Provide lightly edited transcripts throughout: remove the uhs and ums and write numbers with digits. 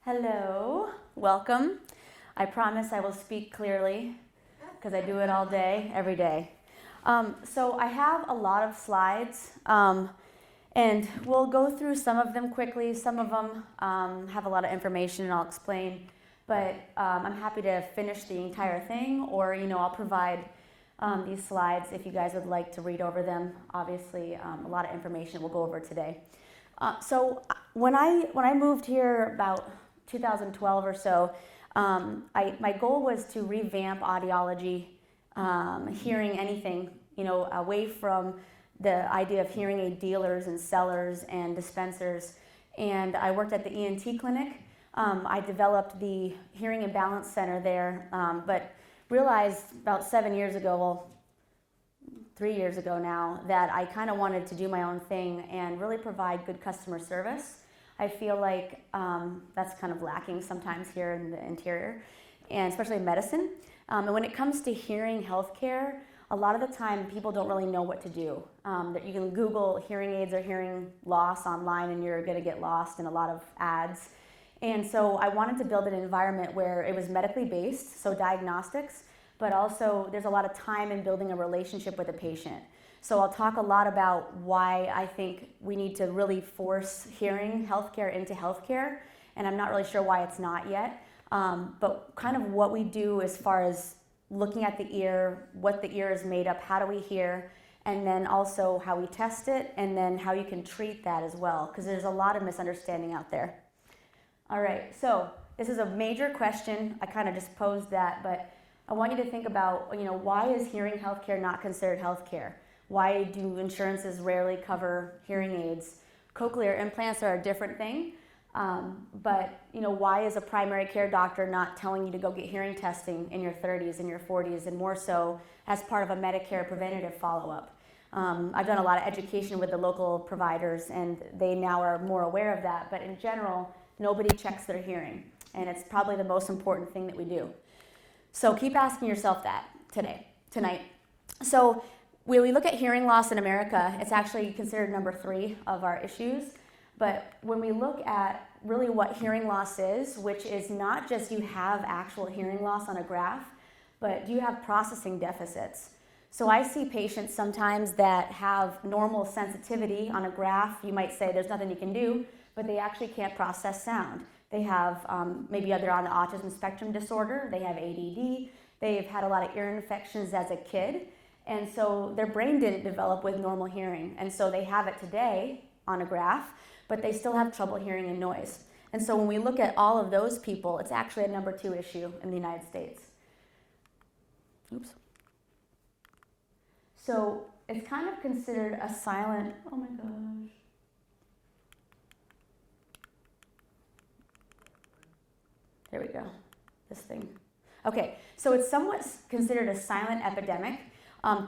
Hello, welcome. I promise I will speak clearly because I do it all day, every day. So I have a lot of slides and we'll go through some of them quickly. Some of them have a lot of information and I'll explain, but I'm happy to finish the entire thing, or I'll provide these slides if you guys would like to read over them. Obviously, a lot of information we'll go over today. So when I moved here about 2012 or so, my goal was to revamp audiology, hearing anything, away from the idea of hearing aid dealers and sellers and dispensers. And I worked at the ENT clinic. I developed the Hearing and Balance Center there, but realized about 7 years ago, well, 3 years ago now, that I kind of wanted to do my own thing and really provide good customer service. I feel like that's kind of lacking sometimes here in the interior, and especially in medicine. And when it comes to hearing healthcare, a lot of the time people don't really know what to do. That you can Google hearing aids or hearing loss online and you're going to get lost in a lot of ads. And so I wanted to build an environment where it was medically based, so diagnostics, but also there's a lot of time in building a relationship with a patient. So I'll talk a lot about why I think we need to really force hearing healthcare into healthcare, and I'm not really sure why it's not yet, but kind of what we do as far as looking at the ear, what the ear is made up, how do we hear, and then also how we test it, and then how you can treat that as well, because there's a lot of misunderstanding out there. All right, so this is a major question. I kind of just posed that, but I want you to think about, why is hearing healthcare not considered healthcare? Why do insurances rarely cover hearing aids? Cochlear implants are a different thing, but why is a primary care doctor not telling you to go get hearing testing in your 30s and your 40s, and more so as part of a Medicare preventative follow-up? I've done a lot of education with the local providers, and they now are more aware of that, but in general, nobody checks their hearing, and it's probably the most important thing that we do. So keep asking yourself that tonight. So when we look at hearing loss in America, it's actually considered number 3 of our issues. But when we look at really what hearing loss is, which is not just you have actual hearing loss on a graph, but you have processing deficits. So I see patients sometimes that have normal sensitivity on a graph. You might say there's nothing you can do, but they actually can't process sound. They have maybe they're on the autism spectrum disorder, they have ADD, they've had a lot of ear infections as a kid, and so their brain didn't develop with normal hearing, and so they have it today on a graph, but they still have trouble hearing and noise. And so when we look at all of those people, it's actually a number 2 issue in the United States. Oops. So it's kind of considered a silent, oh my gosh. There we go, this thing. Okay, so it's somewhat considered a silent epidemic.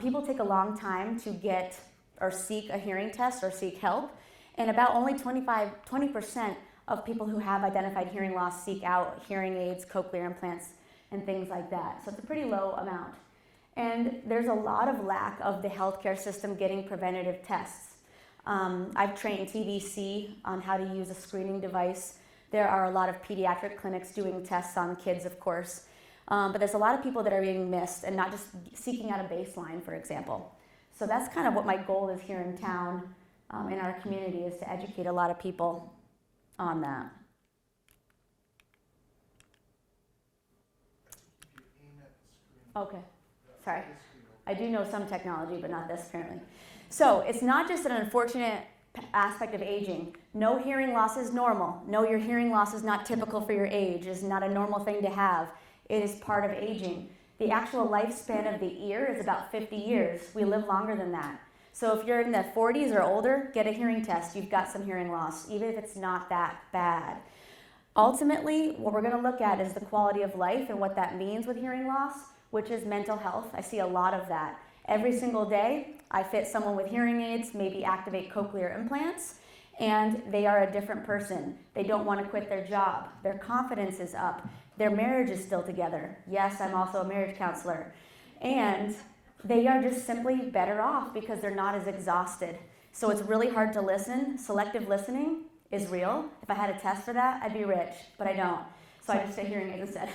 People take a long time to get or seek a hearing test or seek help, and about only 20% of people who have identified hearing loss seek out hearing aids, cochlear implants, and things like that. So it's a pretty low amount. And there's a lot of lack of the healthcare system getting preventative tests. I've trained TVC on how to use a screening device. There are a lot of pediatric clinics doing tests on kids, of course. But there's a lot of people that are being missed and not just seeking out a baseline, for example. So that's kind of what my goal is here in town, in our community, is to educate a lot of people on that. Okay, sorry. I do know some technology, but not this apparently. So it's not just an unfortunate aspect of aging. No hearing loss is normal. No, your hearing loss is not typical for your age. It's not a normal thing to have. It is part of aging. The actual lifespan of the ear is about 50 years. We live longer than that. So if you're in the 40s or older, get a hearing test. You've got some hearing loss, even if it's not that bad. Ultimately, what we're going to look at is the quality of life and what that means with hearing loss, which is mental health. I see a lot of that. Every single day, I fit someone with hearing aids, maybe activate cochlear implants, and they are a different person. They don't want to quit their job. Their confidence is up. Their marriage is still together. Yes, I'm also a marriage counselor. And they are just simply better off because they're not as exhausted. So it's really hard to listen. Selective listening is real. If I had a test for that, I'd be rich, but I don't. So I just say hearing aids instead.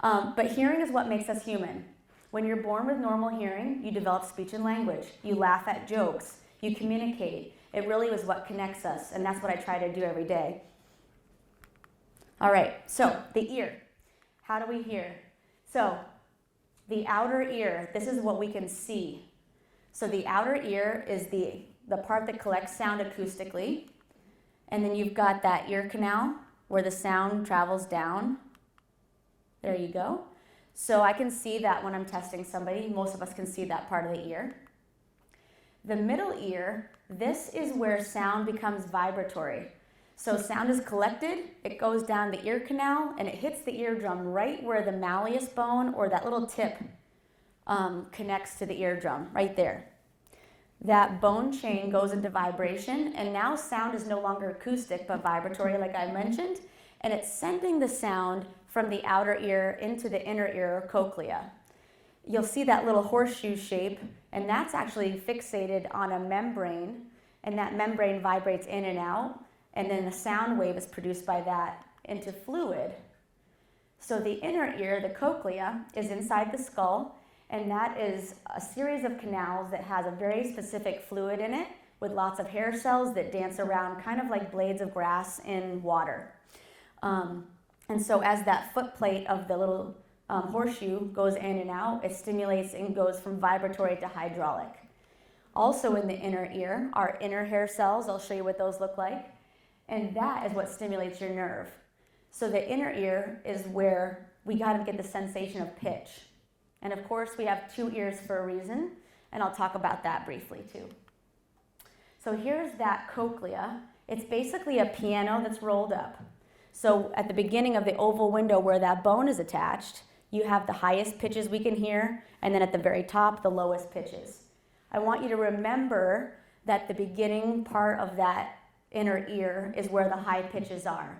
But hearing is what makes us human. When you're born with normal hearing, you develop speech and language. You laugh at jokes. You communicate. It really is what connects us, and that's what I try to do every day. All right, so the ear. How do we hear? So the outer ear, this is what we can see. So the outer ear is the part that collects sound acoustically. And then you've got that ear canal where the sound travels down. There you go. So I can see that when I'm testing somebody. Most of us can see that part of the ear. The middle ear, this is where sound becomes vibratory. So sound is collected, it goes down the ear canal, and it hits the eardrum right where the malleus bone or that little tip connects to the eardrum, right there. That bone chain goes into vibration, and now sound is no longer acoustic but vibratory, like I mentioned, and it's sending the sound from the outer ear into the inner ear or cochlea. You'll see that little horseshoe shape, and that's actually fixated on a membrane, and that membrane vibrates in and out, and then the sound wave is produced by that into fluid. So the inner ear, the cochlea, is inside the skull, and that is a series of canals that has a very specific fluid in it with lots of hair cells that dance around kind of like blades of grass in water. And so as that foot plate of the little horseshoe goes in and out, it stimulates and goes from vibratory to hydraulic. Also in the inner ear are inner hair cells. I'll show you what those look like. And that is what stimulates your nerve. So the inner ear is where we got to get the sensation of pitch. And of course, we have two ears for a reason, and I'll talk about that briefly too. So here's that cochlea. It's basically a piano that's rolled up. So at the beginning of the oval window where that bone is attached, you have the highest pitches we can hear, and then at the very top, the lowest pitches. I want you to remember that the beginning part of that inner ear is where the high pitches are.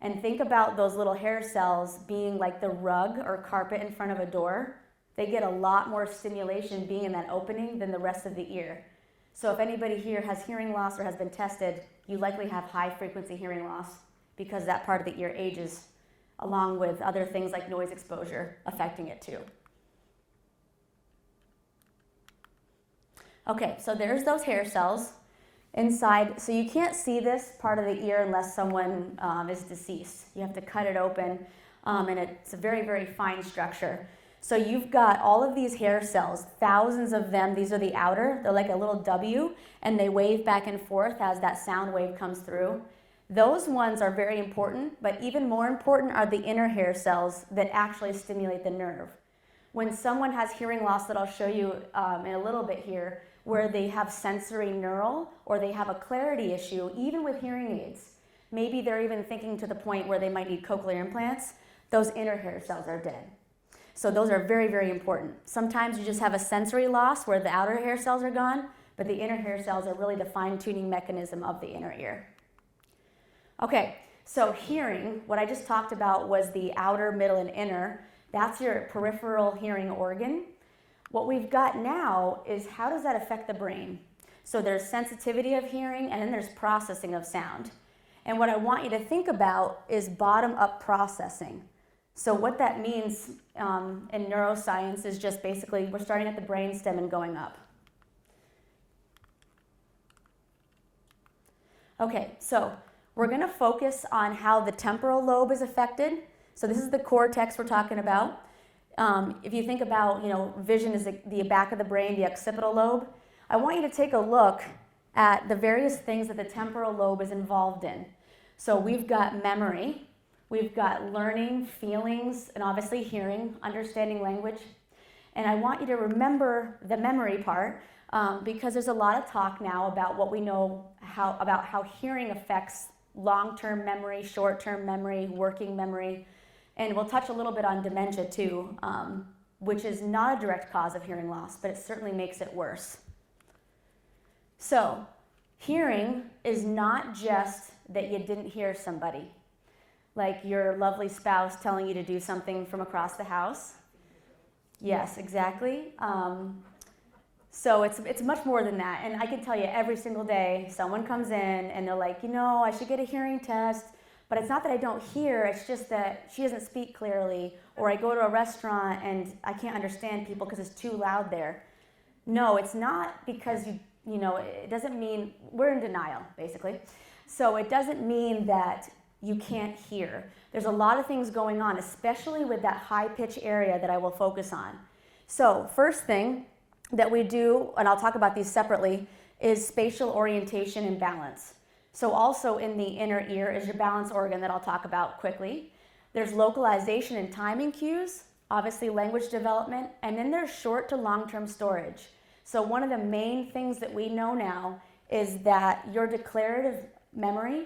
And think about those little hair cells being like the rug or carpet in front of a door. They get a lot more stimulation being in that opening than the rest of the ear. So if anybody here has hearing loss or has been tested, you likely have high frequency hearing loss because that part of the ear ages along with other things like noise exposure affecting it too. Okay, so there's those hair cells inside. So you can't see this part of the ear unless someone is deceased. You have to cut it open, and it's a very, very fine structure. So you've got all of these hair cells, thousands of them. These are the outer. They're like a little W, and they wave back and forth as that sound wave comes through. Those ones are very important, but even more important are the inner hair cells that actually stimulate the nerve. When someone has hearing loss, that I'll show you in a little bit here, where they have sensory neural or they have a clarity issue, even with hearing aids, maybe they're even thinking to the point where they might need cochlear implants, those inner hair cells are dead. So those are very, very important. Sometimes you just have a sensory loss where the outer hair cells are gone, but the inner hair cells are really the fine-tuning mechanism of the inner ear. Okay, so hearing, what I just talked about was the outer, middle, and inner. That's your peripheral hearing organ. What we've got now is how does that affect the brain? So there's sensitivity of hearing, and then there's processing of sound. And what I want you to think about is bottom-up processing. So what that means in neuroscience is just basically we're starting at the brainstem and going up. Okay, so we're going to focus on how the temporal lobe is affected. So this is the cortex we're talking about. If you think about, vision is the back of the brain, the occipital lobe. I want you to take a look at the various things that the temporal lobe is involved in. So we've got memory, we've got learning, feelings, and obviously hearing, understanding language. And I want you to remember the memory part because there's a lot of talk now about what we know about how hearing affects long-term memory, short-term memory, working memory. And we'll touch a little bit on dementia too, which is not a direct cause of hearing loss, but it certainly makes it worse. So, hearing is not just that you didn't hear somebody, like your lovely spouse telling you to do something from across the house. Yes, exactly. So it's much more than that. And I can tell you every single day, someone comes in and they're like, I should get a hearing test, but it's not that I don't hear, it's just that she doesn't speak clearly, or I go to a restaurant and I can't understand people because it's too loud there. No, it's not because it doesn't mean, we're in denial, basically. So it doesn't mean that you can't hear. There's a lot of things going on, especially with that high pitch area that I will focus on. So first thing that we do, and I'll talk about these separately, is spatial orientation and balance. So also in the inner ear is your balance organ that I'll talk about quickly. There's localization and timing cues, obviously language development, and then there's short to long-term storage. So one of the main things that we know now is that your declarative memory,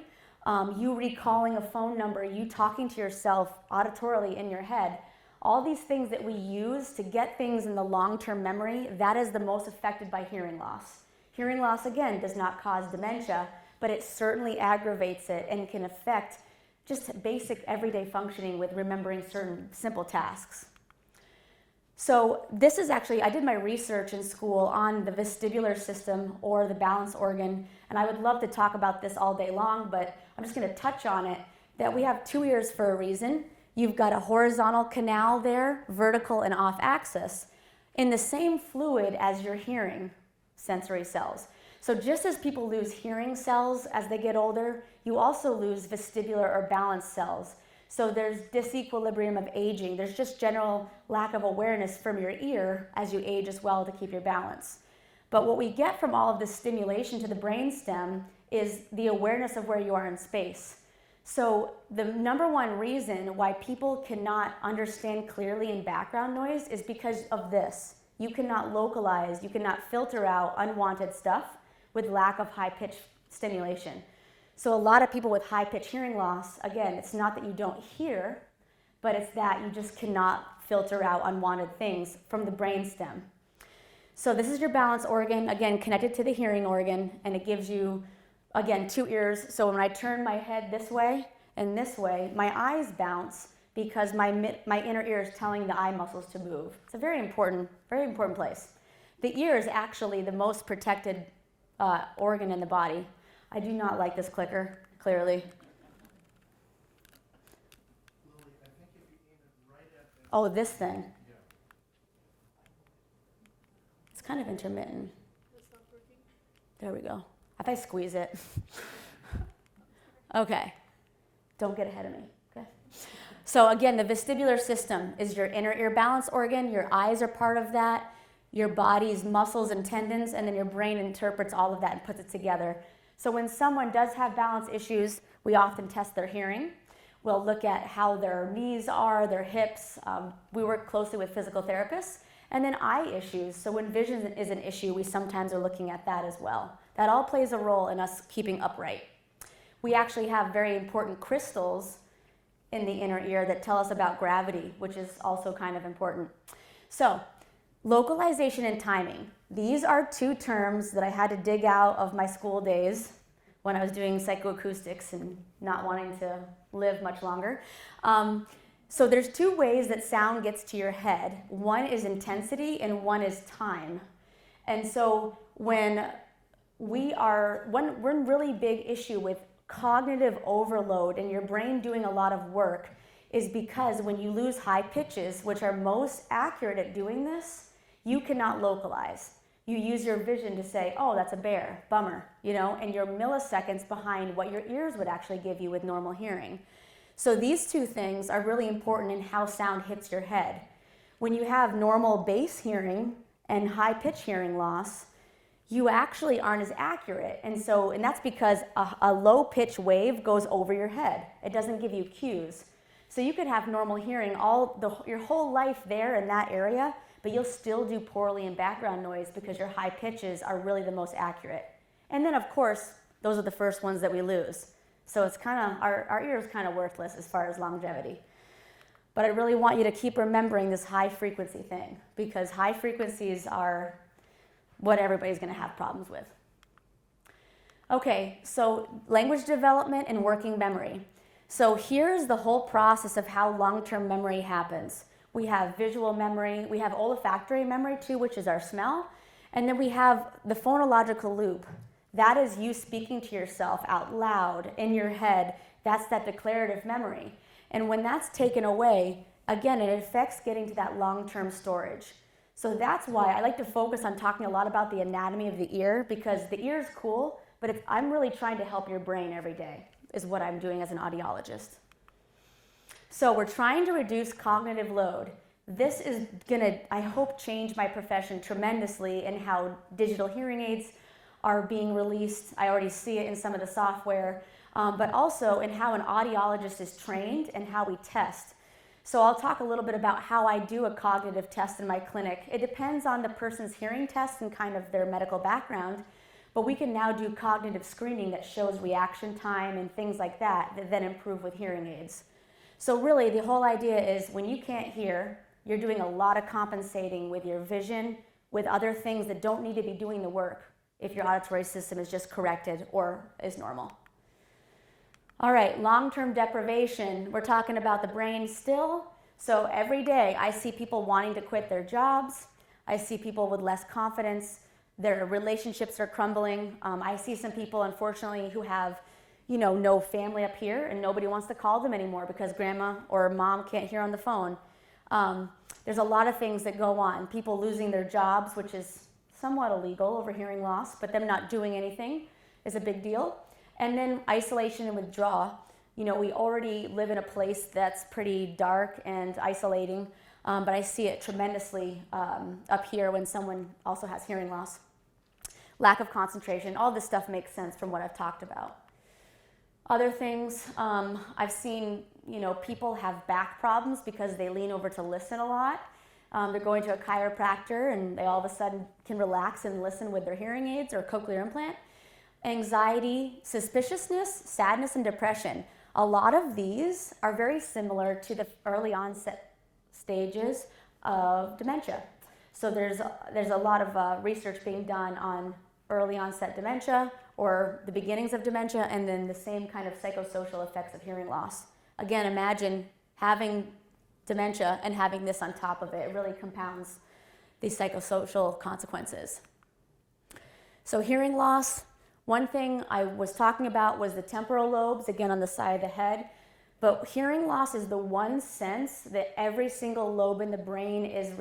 you recalling a phone number, you talking to yourself auditorily in your head, all these things that we use to get things in the long-term memory, that is the most affected by hearing loss. Hearing loss, again, does not cause dementia, but it certainly aggravates it and can affect just basic everyday functioning with remembering certain simple tasks. So this is actually, I did my research in school on the vestibular system or the balance organ, and I would love to talk about this all day long, but I'm just going to touch on it, that we have two ears for a reason. You've got a horizontal canal there, vertical and off axis, in the same fluid as your hearing sensory cells. So just as people lose hearing cells as they get older, you also lose vestibular or balance cells. So there's disequilibrium of aging. There's just general lack of awareness from your ear as you age as well to keep your balance. But what we get from all of this stimulation to the brainstem is the awareness of where you are in space. So the number one reason why people cannot understand clearly in background noise is because of this. You cannot localize, you cannot filter out unwanted stuff with lack of high-pitched stimulation. So a lot of people with high-pitched hearing loss, again, it's not that you don't hear, but it's that you just cannot filter out unwanted things from the brainstem. So this is your balance organ, again, connected to the hearing organ, and it gives you, again, two ears. So when I turn my head this way and this way, my eyes bounce because my inner ear is telling the eye muscles to move. It's a very important place. The ear is actually the most protected organ in the body. I do not like this clicker, clearly. Lily, I think if you aim it right at the... Oh, this thing. Yeah. It's kind of intermittent. That's not working. There we go. If I squeeze it. Okay. Don't get ahead of me. Okay. So again, the vestibular system is your inner ear balance organ. Your eyes are part of that. Your body's muscles and tendons, and then your brain interprets all of that and puts it together. So when someone does have balance issues, we often test their hearing. We'll look at how their knees are, their hips. We work closely with physical therapists. And then eye issues. So when vision is an issue, we sometimes are looking at that as well. That all plays a role in us keeping upright. We actually have very important crystals in the inner ear that tell us about gravity, which is also kind of important. So, localization and timing. These are two terms that I had to dig out of my school days when I was doing psychoacoustics and not wanting to live much longer. So there's two ways that sound gets to your head. One is intensity and one is time. And so when one really big issue with cognitive overload and your brain doing a lot of work is because when you lose high pitches, which are most accurate at doing this, you cannot localize. You use your vision to say, oh, that's a bear, bummer, and you're milliseconds behind what your ears would actually give you with normal hearing. So these two things are really important in how sound hits your head. When you have normal bass hearing and high pitch hearing loss, you actually aren't as accurate. And that's because a low pitch wave goes over your head. It doesn't give you cues. So you could have normal hearing your whole life there in that area, but you'll still do poorly in background noise because your high pitches are really the most accurate. And then of course, those are the first ones that we lose. So it's our ear is kind of worthless as far as longevity. But I really want you to keep remembering this high frequency thing because high frequencies are what everybody's going to have problems with. Okay, so language development and working memory. So here's the whole process of how long-term memory happens. We have visual memory, we have olfactory memory too, which is our smell, And then we have the phonological loop. That is you speaking to yourself out loud in your head. That's that declarative memory. And when that's taken away, again, it affects getting to that long-term storage. So that's why I like to focus on talking a lot about the anatomy of the ear, because the ear is cool, but I'm really trying to help your brain every day, is what I'm doing as an audiologist. So we're trying to reduce cognitive load. This is gonna, I hope, change my profession tremendously in how digital hearing aids are being released. I already see it in some of the software, but also in how an audiologist is trained and how we test. So I'll talk a little bit about how I do a cognitive test in my clinic. It depends on the person's hearing test and kind of their medical background, but we can now do cognitive screening that shows reaction time and things like that that then improve with hearing aids. So really the whole idea is when you can't hear, you're doing a lot of compensating with your vision, with other things that don't need to be doing the work if your auditory system is just corrected or is normal. All right, long-term deprivation. We're talking about the brain still. So every day I see people wanting to quit their jobs. I see people with less confidence. Their relationships are crumbling. I see some people, unfortunately, who have, no family up here and nobody wants to call them anymore because grandma or mom can't hear on the phone. There's a lot of things that go on. People losing their jobs, which is somewhat illegal over hearing loss, but them not doing anything is a big deal. And then isolation and withdrawal. We already live in a place that's pretty dark and isolating, but I see it tremendously up here when someone also has hearing loss. Lack of concentration, all this stuff makes sense from what I've talked about. Other things, I've seen, people have back problems because they lean over to listen a lot. They're going to a chiropractor and they all of a sudden can relax and listen with their hearing aids or cochlear implant. Anxiety, suspiciousness, sadness, and depression. A lot of these are very similar to the early onset stages of dementia. So there's a lot of research being done on early onset dementia or the beginnings of dementia, and then the same kind of psychosocial effects of hearing loss. Again, imagine having dementia and having this on top of it. It really compounds these psychosocial consequences. So hearing loss, one thing I was talking about was the temporal lobes, again on the side of the head. But hearing loss is the one sense that every single lobe in the brain is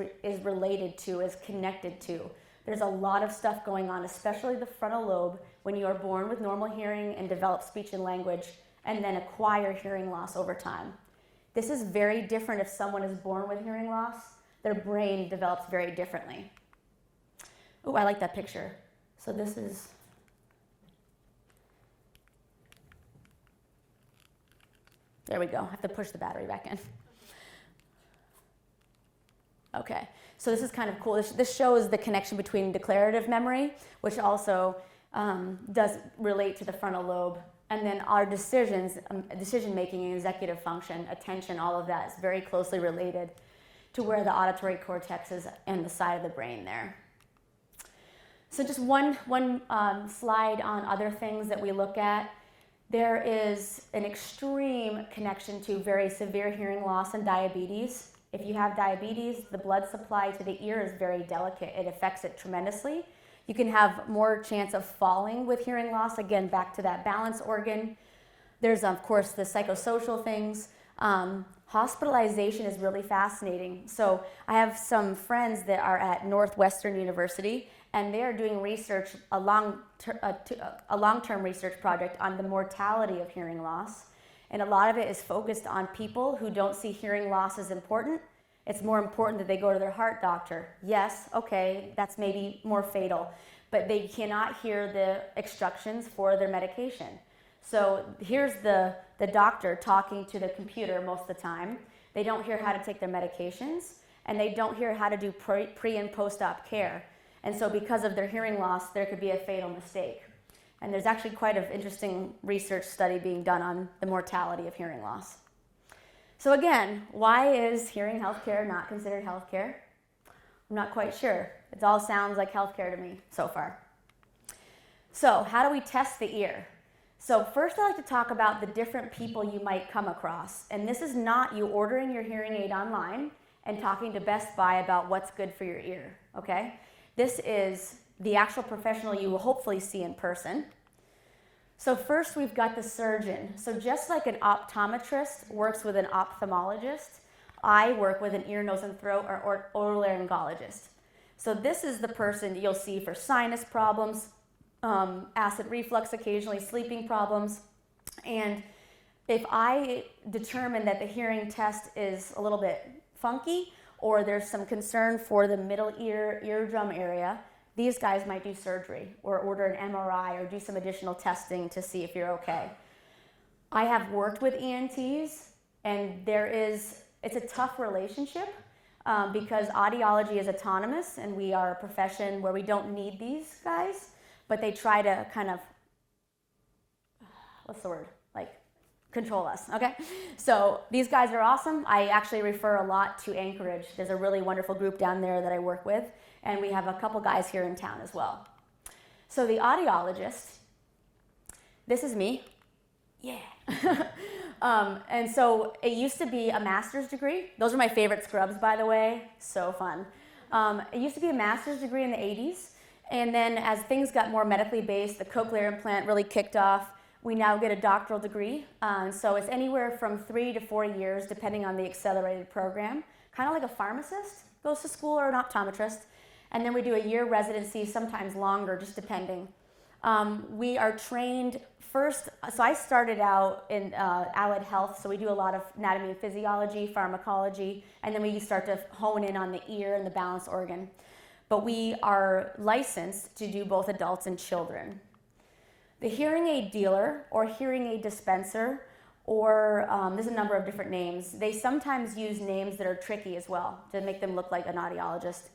related to, is connected to. There's a lot of stuff going on, especially the frontal lobe, when you are born with normal hearing and develop speech and language, and then acquire hearing loss over time. This is very different if someone is born with hearing loss. Their brain develops very differently. Oh, I like that picture. So this is... There we go. I have to push the battery back in. Okay, so this is kind of cool. This shows the connection between declarative memory, which also does relate to the frontal lobe, and then our decision making and executive function, attention, all of that is very closely related to where the auditory cortex is and the side of the brain there. So just one slide on other things that we look at. There is an extreme connection to very severe hearing loss and diabetes. If you have diabetes, the blood supply to the ear is very delicate. It affects it tremendously. You can have more chance of falling with hearing loss, again, back to that balance organ. There's, of course, the psychosocial things. Hospitalization is really fascinating. So I have some friends that are at Northwestern University, and they are doing research, a long-term research project on the mortality of hearing loss. And a lot of it is focused on people who don't see hearing loss as important. It's more important that they go to their heart doctor. Yes, okay, that's maybe more fatal, but they cannot hear the instructions for their medication. So here's the doctor talking to the computer most of the time. They don't hear how to take their medications, and they don't hear how to do pre and post-op care. And so because of their hearing loss, there could be a fatal mistake. And there's actually quite an interesting research study being done on the mortality of hearing loss. So again, why is hearing healthcare not considered healthcare? I'm not quite sure. It all sounds like healthcare to me so far. So how do we test the ear? So first I'd like to talk about the different people you might come across. And this is not you ordering your hearing aid online and talking to Best Buy about what's good for your ear, okay? this is the actual professional you will hopefully see in person. So first we've got the surgeon. So just like an optometrist works with an ophthalmologist, I work with an ear, nose, and throat or otolaryngologist. So this is the person you'll see for sinus problems, acid reflux occasionally, sleeping problems. And if I determine that the hearing test is a little bit funky or there's some concern for the middle eardrum area, these guys might do surgery or order an MRI or do some additional testing to see if you're okay. I have worked with ENTs, and it's a tough relationship because audiology is autonomous and we are a profession where we don't need these guys, but they try to kind of, control us, okay? So these guys are awesome. I actually refer a lot to Anchorage. There's a really wonderful group down there that I work with, and we have a couple guys here in town as well. So the audiologist, this is me. Yeah. And so it used to be a master's degree. Those are my favorite scrubs, by the way. So fun. It used to be a master's degree in the 80s. And then as things got more medically based, the cochlear implant really kicked off. We now get a doctoral degree. So it's anywhere from 3 to 4 years, depending on the accelerated program. Kind of like a pharmacist goes to school or an optometrist. And then we do a year residency, sometimes longer, just depending. We are trained first, so I started out in allied health, so we do a lot of anatomy and physiology, pharmacology, and then we start to hone in on the ear and the balance organ. But we are licensed to do both adults and children. The hearing aid dealer or hearing aid dispenser, or there's a number of different names. They sometimes use names that are tricky as well to make them look like an audiologist.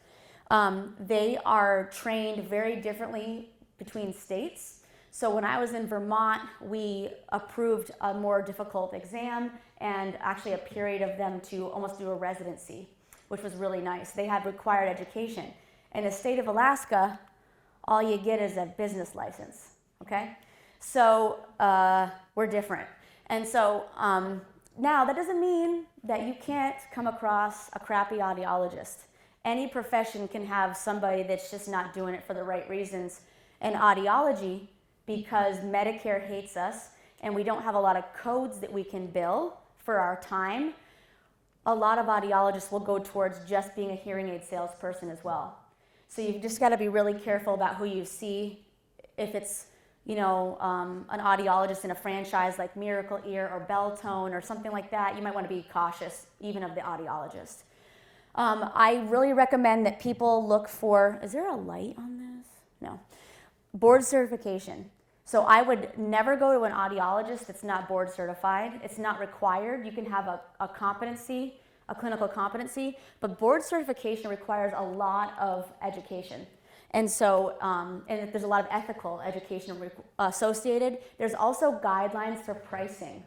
They are trained very differently between states. So when I was in Vermont, we approved a more difficult exam and actually a period of them to almost do a residency, which was really nice. They had required education. In the state of Alaska, all you get is a business license, okay? So we're different. And so now that doesn't mean that you can't come across a crappy audiologist. Any profession can have somebody that's just not doing it for the right reasons. And audiology, because Medicare hates us and we don't have a lot of codes that we can bill for our time, a lot of audiologists will go towards just being a hearing aid salesperson as well. So you've just got to be really careful about who you see. If it's, an audiologist in a franchise like Miracle Ear or Belltone or something like that, you might want to be cautious even of the audiologist. I really recommend that people look for, is there a light on this? No. Board certification. So I would never go to an audiologist that's not board certified. It's not required. You can have a competency, a clinical competency, but board certification requires a lot of education. And so, and there's a lot of ethical education associated. There's also guidelines for pricing.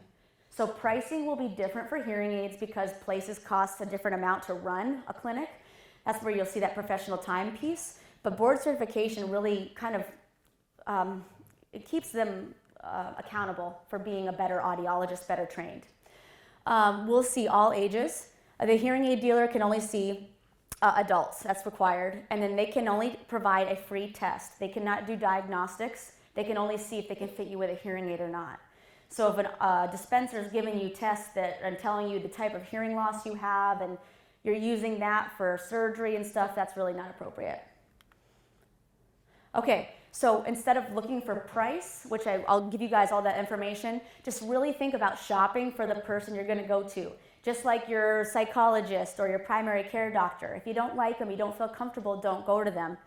So pricing will be different for hearing aids because places cost a different amount to run a clinic. That's where you'll see that professional time piece. But board certification really kind of it keeps them accountable for being a better audiologist, better trained. We'll see all ages. The hearing aid dealer can only see adults, that's required, and then they can only provide a free test. They cannot do diagnostics. They can only see if they can fit you with a hearing aid or not. So if a dispenser is giving you tests and telling you the type of hearing loss you have and you're using that for surgery and stuff, that's really not appropriate. Okay, so instead of looking for price, which I'll give you guys all that information, just really think about shopping for the person you're going to go to. Just like your psychologist or your primary care doctor. If you don't like them, you don't feel comfortable, don't go to them.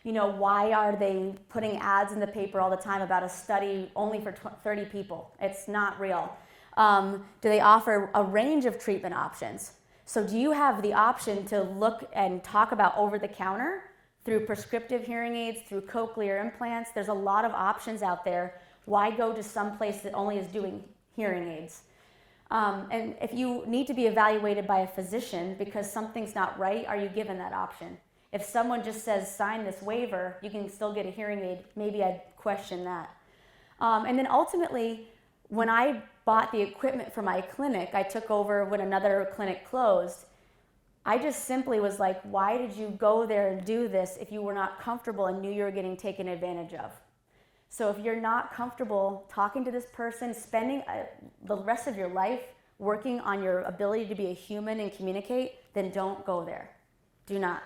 Why are they putting ads in the paper all the time about a study only for 30 people? It's not real. Do they offer a range of treatment options? So do you have the option to look and talk about over-the-counter through prescriptive hearing aids, through cochlear implants? There's a lot of options out there. Why go to some place that only is doing hearing aids? And if you need to be evaluated by a physician because something's not right, are you given that option? If someone just says, sign this waiver, you can still get a hearing aid, maybe I'd question that. And then ultimately, when I bought the equipment for my clinic, I took over when another clinic closed. I just simply was like, why did you go there and do this if you were not comfortable and knew you were getting taken advantage of? So if you're not comfortable talking to this person, spending the rest of your life working on your ability to be a human and communicate, then don't go there. Do not.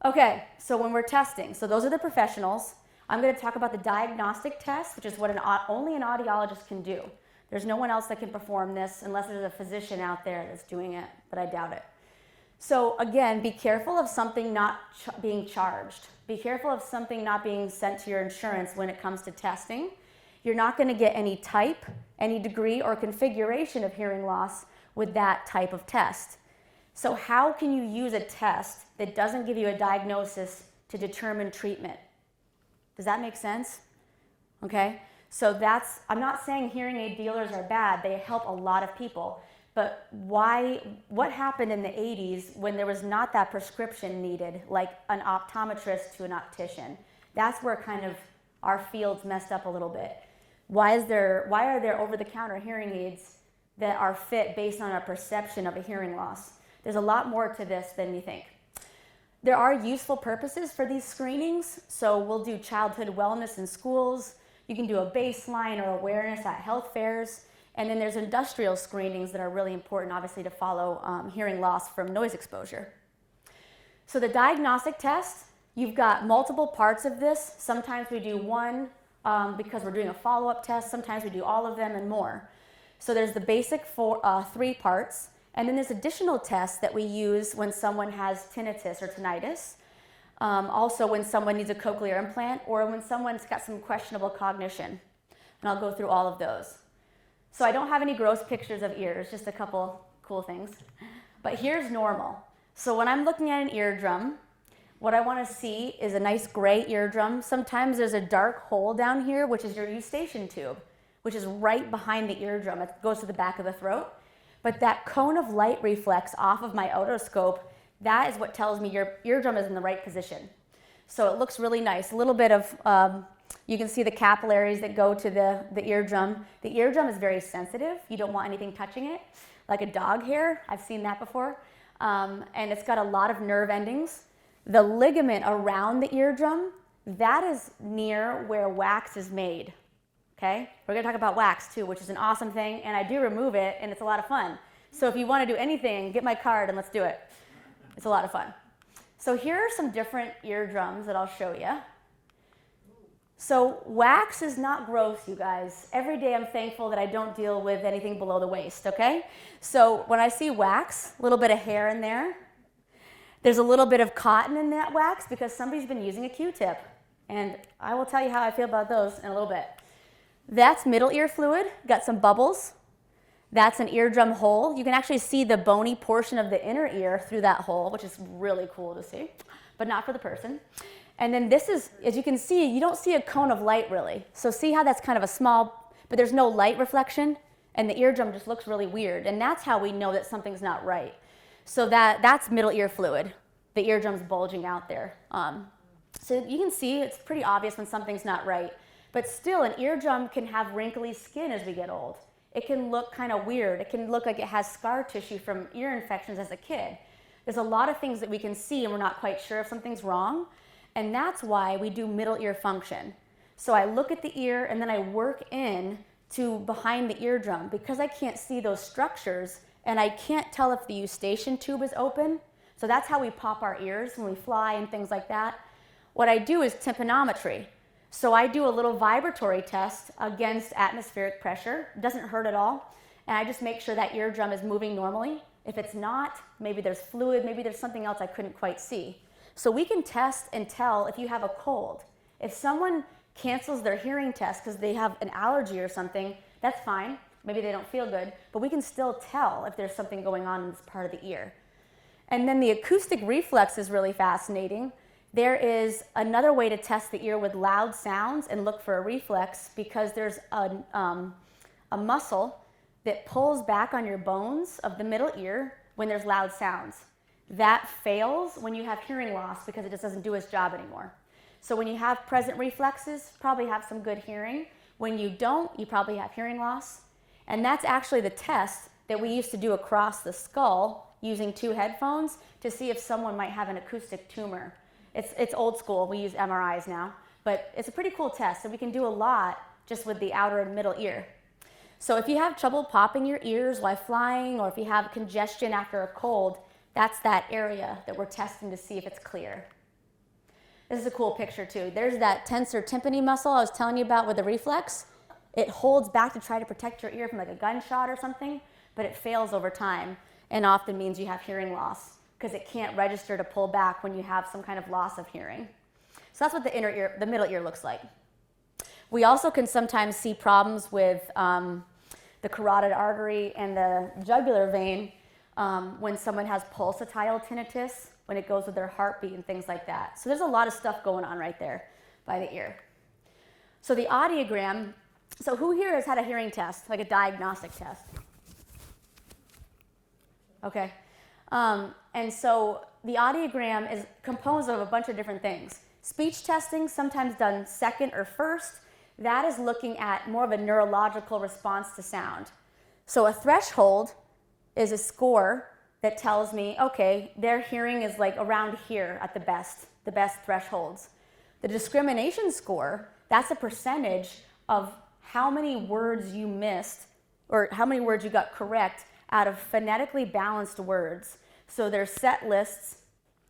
Okay, so when we're testing, so those are the professionals. I'm going to talk about the diagnostic test, which is what only an audiologist can do. There's no one else that can perform this unless there's a physician out there that's doing it, but I doubt it. So again, be careful of something not being charged. Be careful of something not being sent to your insurance when it comes to testing. You're not going to get any type, any degree, or configuration of hearing loss with that type of test. So how can you use a test that doesn't give you a diagnosis to determine treatment? Does that make sense? Okay, so I'm not saying hearing aid dealers are bad. They help a lot of people. But what happened in the 80s when there was not that prescription needed, like an optometrist to an optician? That's where kind of our fields messed up a little bit. Why are there over-the-counter hearing aids that are fit based on a perception of a hearing loss? There's a lot more to this than you think. There are useful purposes for these screenings. So we'll do childhood wellness in schools. You can do a baseline or awareness at health fairs. And then there's industrial screenings that are really important, obviously, to follow hearing loss from noise exposure. So the diagnostic test, you've got multiple parts of this. Sometimes we do one because we're doing a follow-up test. Sometimes we do all of them and more. So there's the basic 3 parts. And then there's additional tests that we use when someone has tinnitus or tinnitus. Also when someone needs a cochlear implant or when someone's got some questionable cognition. And I'll go through all of those. So I don't have any gross pictures of ears, just a couple cool things. But here's normal. So when I'm looking at an eardrum, what I want to see is a nice gray eardrum. Sometimes there's a dark hole down here, which is your eustachian tube, which is right behind the eardrum. It goes to the back of the throat. But that cone of light reflex off of my otoscope, that is what tells me your eardrum is in the right position. So it looks really nice. A little bit of, you can see the capillaries that go to the eardrum. The eardrum is very sensitive. You don't want anything touching it, like a dog hair. I've seen that before. And it's got a lot of nerve endings. The ligament around the eardrum, that is near where wax is made. Okay? We're going to talk about wax too, which is an awesome thing, and I do remove it, and it's a lot of fun. So if you want to do anything, get my card and let's do it. It's a lot of fun. So here are some different eardrums that I'll show you. So wax is not gross, you guys. Every day I'm thankful that I don't deal with anything below the waist, okay? So when I see wax, a little bit of hair in there. There's a little bit of cotton in that wax because somebody's been using a Q-tip. And I will tell you how I feel about those in a little bit. That's middle ear fluid, got some bubbles. That's an eardrum hole. You can actually see the bony portion of the inner ear through that hole, which is really cool to see, but not for the person. And then this is, as you can see, you don't see a cone of light really. So see how that's kind of a small, but there's no light reflection, and the eardrum just looks really weird. And that's how we know that something's not right. So that's middle ear fluid. The eardrum's bulging out there. So you can see it's pretty obvious when something's not right. But still, an eardrum can have wrinkly skin as we get old. It can look kind of weird. It can look like it has scar tissue from ear infections as a kid. There's a lot of things that we can see and we're not quite sure if something's wrong. And that's why we do middle ear function. So I look at the ear and then I work in to behind the eardrum because I can't see those structures and I can't tell if the eustachian tube is open. So that's how we pop our ears when we fly and things like that. What I do is tympanometry. So I do a little vibratory test against atmospheric pressure. It doesn't hurt at all. And I just make sure that eardrum is moving normally. If it's not, maybe there's fluid, maybe there's something else I couldn't quite see. So we can test and tell if you have a cold. If someone cancels their hearing test because they have an allergy or something, that's fine. Maybe they don't feel good, but we can still tell if there's something going on in this part of the ear. And then the acoustic reflex is really fascinating. There is another way to test the ear with loud sounds and look for a reflex because there's a muscle that pulls back on your bones of the middle ear when there's loud sounds. That fails when you have hearing loss because it just doesn't do its job anymore. So when you have present reflexes, probably have some good hearing. When you don't, you probably have hearing loss. And that's actually the test that we used to do across the skull using 2 headphones to see if someone might have an acoustic tumor. It's old school, we use MRIs now, but it's a pretty cool test, and we can do a lot just with the outer and middle ear. So if you have trouble popping your ears while flying, or if you have congestion after a cold, that's that area that we're testing to see if it's clear. This is a cool picture too. There's that tensor tympani muscle I was telling you about with the reflex. It holds back to try to protect your ear from like a gunshot or something, but it fails over time and often means you have hearing loss because it can't register to pull back when you have some kind of loss of hearing. So that's what the middle ear looks like. We also can sometimes see problems with the carotid artery and the jugular vein when someone has pulsatile tinnitus, when it goes with their heartbeat and things like that. So there's a lot of stuff going on right there by the ear. So the audiogram, so who here has had a hearing test, like a diagnostic test? Okay. And so the audiogram is composed of a bunch of different things. Speech testing, sometimes done second or first, that is looking at more of a neurological response to sound. So a threshold is a score that tells me, okay, their hearing is like around here at the best thresholds. The discrimination score, that's a percentage of how many words you missed or how many words you got correct out of phonetically balanced words. So there's set lists.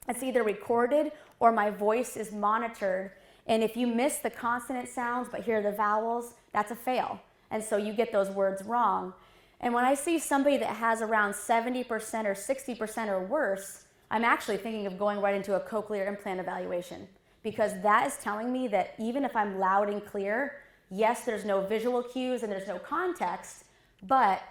It's either recorded or my voice is monitored. And if you miss the consonant sounds but hear the vowels, that's a fail. And so you get those words wrong. And when I see somebody that has around 70% or 60% or worse, I'm actually thinking of going right into a cochlear implant evaluation, because that is telling me that even if I'm loud and clear, yes, there's no visual cues and there's no context, but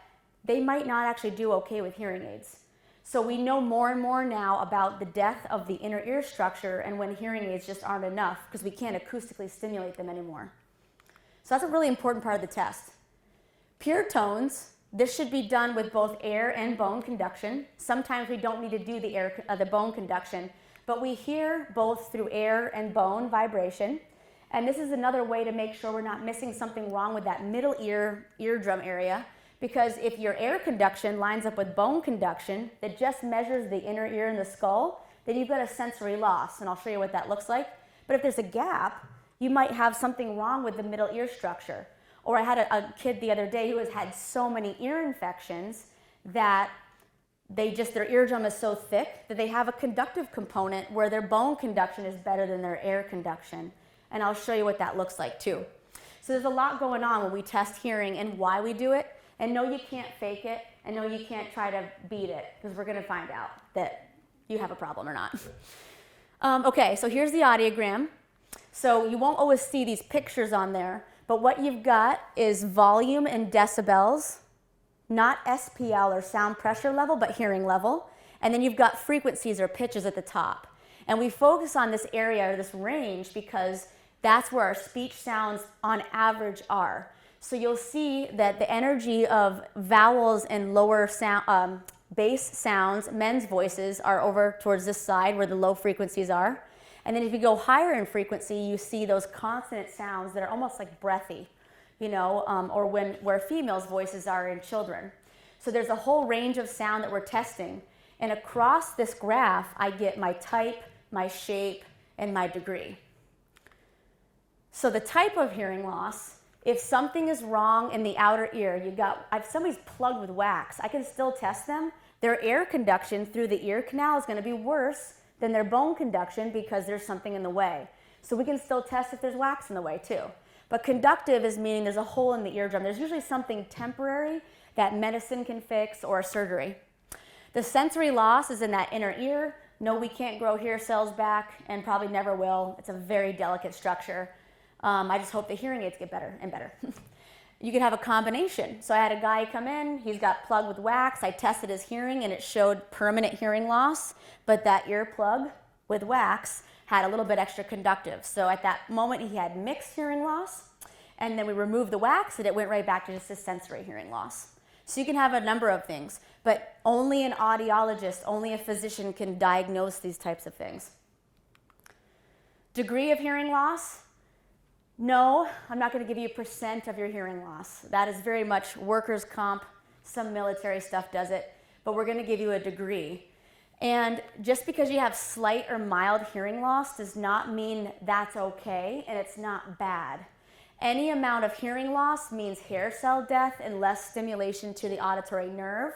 they might not actually do okay with hearing aids. So we know more and more now about the death of the inner ear structure and when hearing aids just aren't enough because we can't acoustically stimulate them anymore. So that's a really important part of the test. Pure tones, this should be done with both air and bone conduction. Sometimes we don't need to do the bone conduction, but we hear both through air and bone vibration. And this is another way to make sure we're not missing something wrong with that middle eardrum area. Because if your air conduction lines up with bone conduction that just measures the inner ear and the skull, then you've got a sensory loss, and I'll show you what that looks like. But if there's a gap, you might have something wrong with the middle ear structure. Or I had a kid the other day who has had so many ear infections that their eardrum is so thick that they have a conductive component where their bone conduction is better than their air conduction. And I'll show you what that looks like too. So there's a lot going on when we test hearing and why we do it. And no, you can't fake it, and no, you can't try to beat it, because we're going to find out that you have a problem or not. Okay, so here's the audiogram. So you won't always see these pictures on there, but what you've got is volume in decibels, not SPL or sound pressure level, but hearing level. And then you've got frequencies or pitches at the top. And we focus on this area or this range because that's where our speech sounds on average are. So you'll see that the energy of vowels and lower sound, bass sounds, men's voices, are over towards this side where the low frequencies are. And then if you go higher in frequency, you see those consonant sounds that are almost like breathy, or where females' voices are in children. So there's a whole range of sound that we're testing. And across this graph, I get my type, my shape, and my degree. So the type of hearing loss, if something is wrong in the outer ear, if somebody's plugged with wax, I can still test them. Their air conduction through the ear canal is going to be worse than their bone conduction because there's something in the way. So we can still test if there's wax in the way too. But conductive is meaning there's a hole in the eardrum. There's usually something temporary that medicine can fix or surgery. The sensory loss is in that inner ear. No, we can't grow hair cells back and probably never will. It's a very delicate structure. I just hope the hearing aids get better and better. You could have a combination. So I had a guy come in, he's got plugged with wax. I tested his hearing and it showed permanent hearing loss, but that earplug with wax had a little bit extra conductive. So at that moment he had mixed hearing loss, and then we removed the wax and it went right back to just a sensory hearing loss. So you can have a number of things, but only an audiologist, only a physician can diagnose these types of things. Degree of hearing loss? No, I'm not going to give you a percent of your hearing loss. That is very much workers' comp. Some military stuff does it. but we're going to give you a degree. And just because you have slight or mild hearing loss does not mean that's okay, and it's not bad. Any amount of hearing loss means hair cell death and less stimulation to the auditory nerve.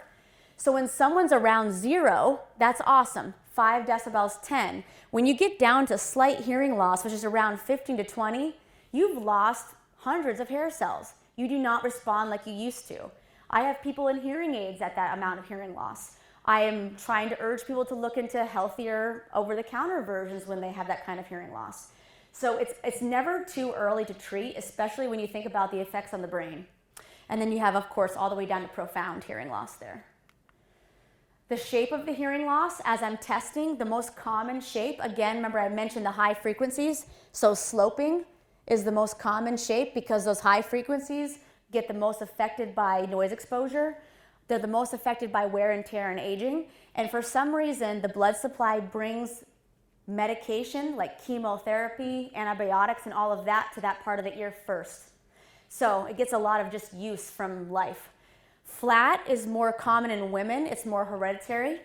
So when someone's around 0, that's awesome. 5 decibels, 10. When you get down to slight hearing loss, which is around 15 to 20, you've lost hundreds of hair cells. You do not respond like you used to. I have people in hearing aids at that amount of hearing loss. I am trying to urge people to look into healthier over-the-counter versions when they have that kind of hearing loss. So it's never too early to treat, especially when you think about the effects on the brain. And then you have, of course, all the way down to profound hearing loss there. The shape of the hearing loss, as I'm testing, the most common shape, again, remember I mentioned the high frequencies, so sloping is the most common shape because those high frequencies get the most affected by noise exposure. They're the most affected by wear and tear and aging. And for some reason, the blood supply brings medication like chemotherapy, antibiotics, and all of that to that part of the ear first. So it gets a lot of just use from life. Flat is more common in women. It's more hereditary.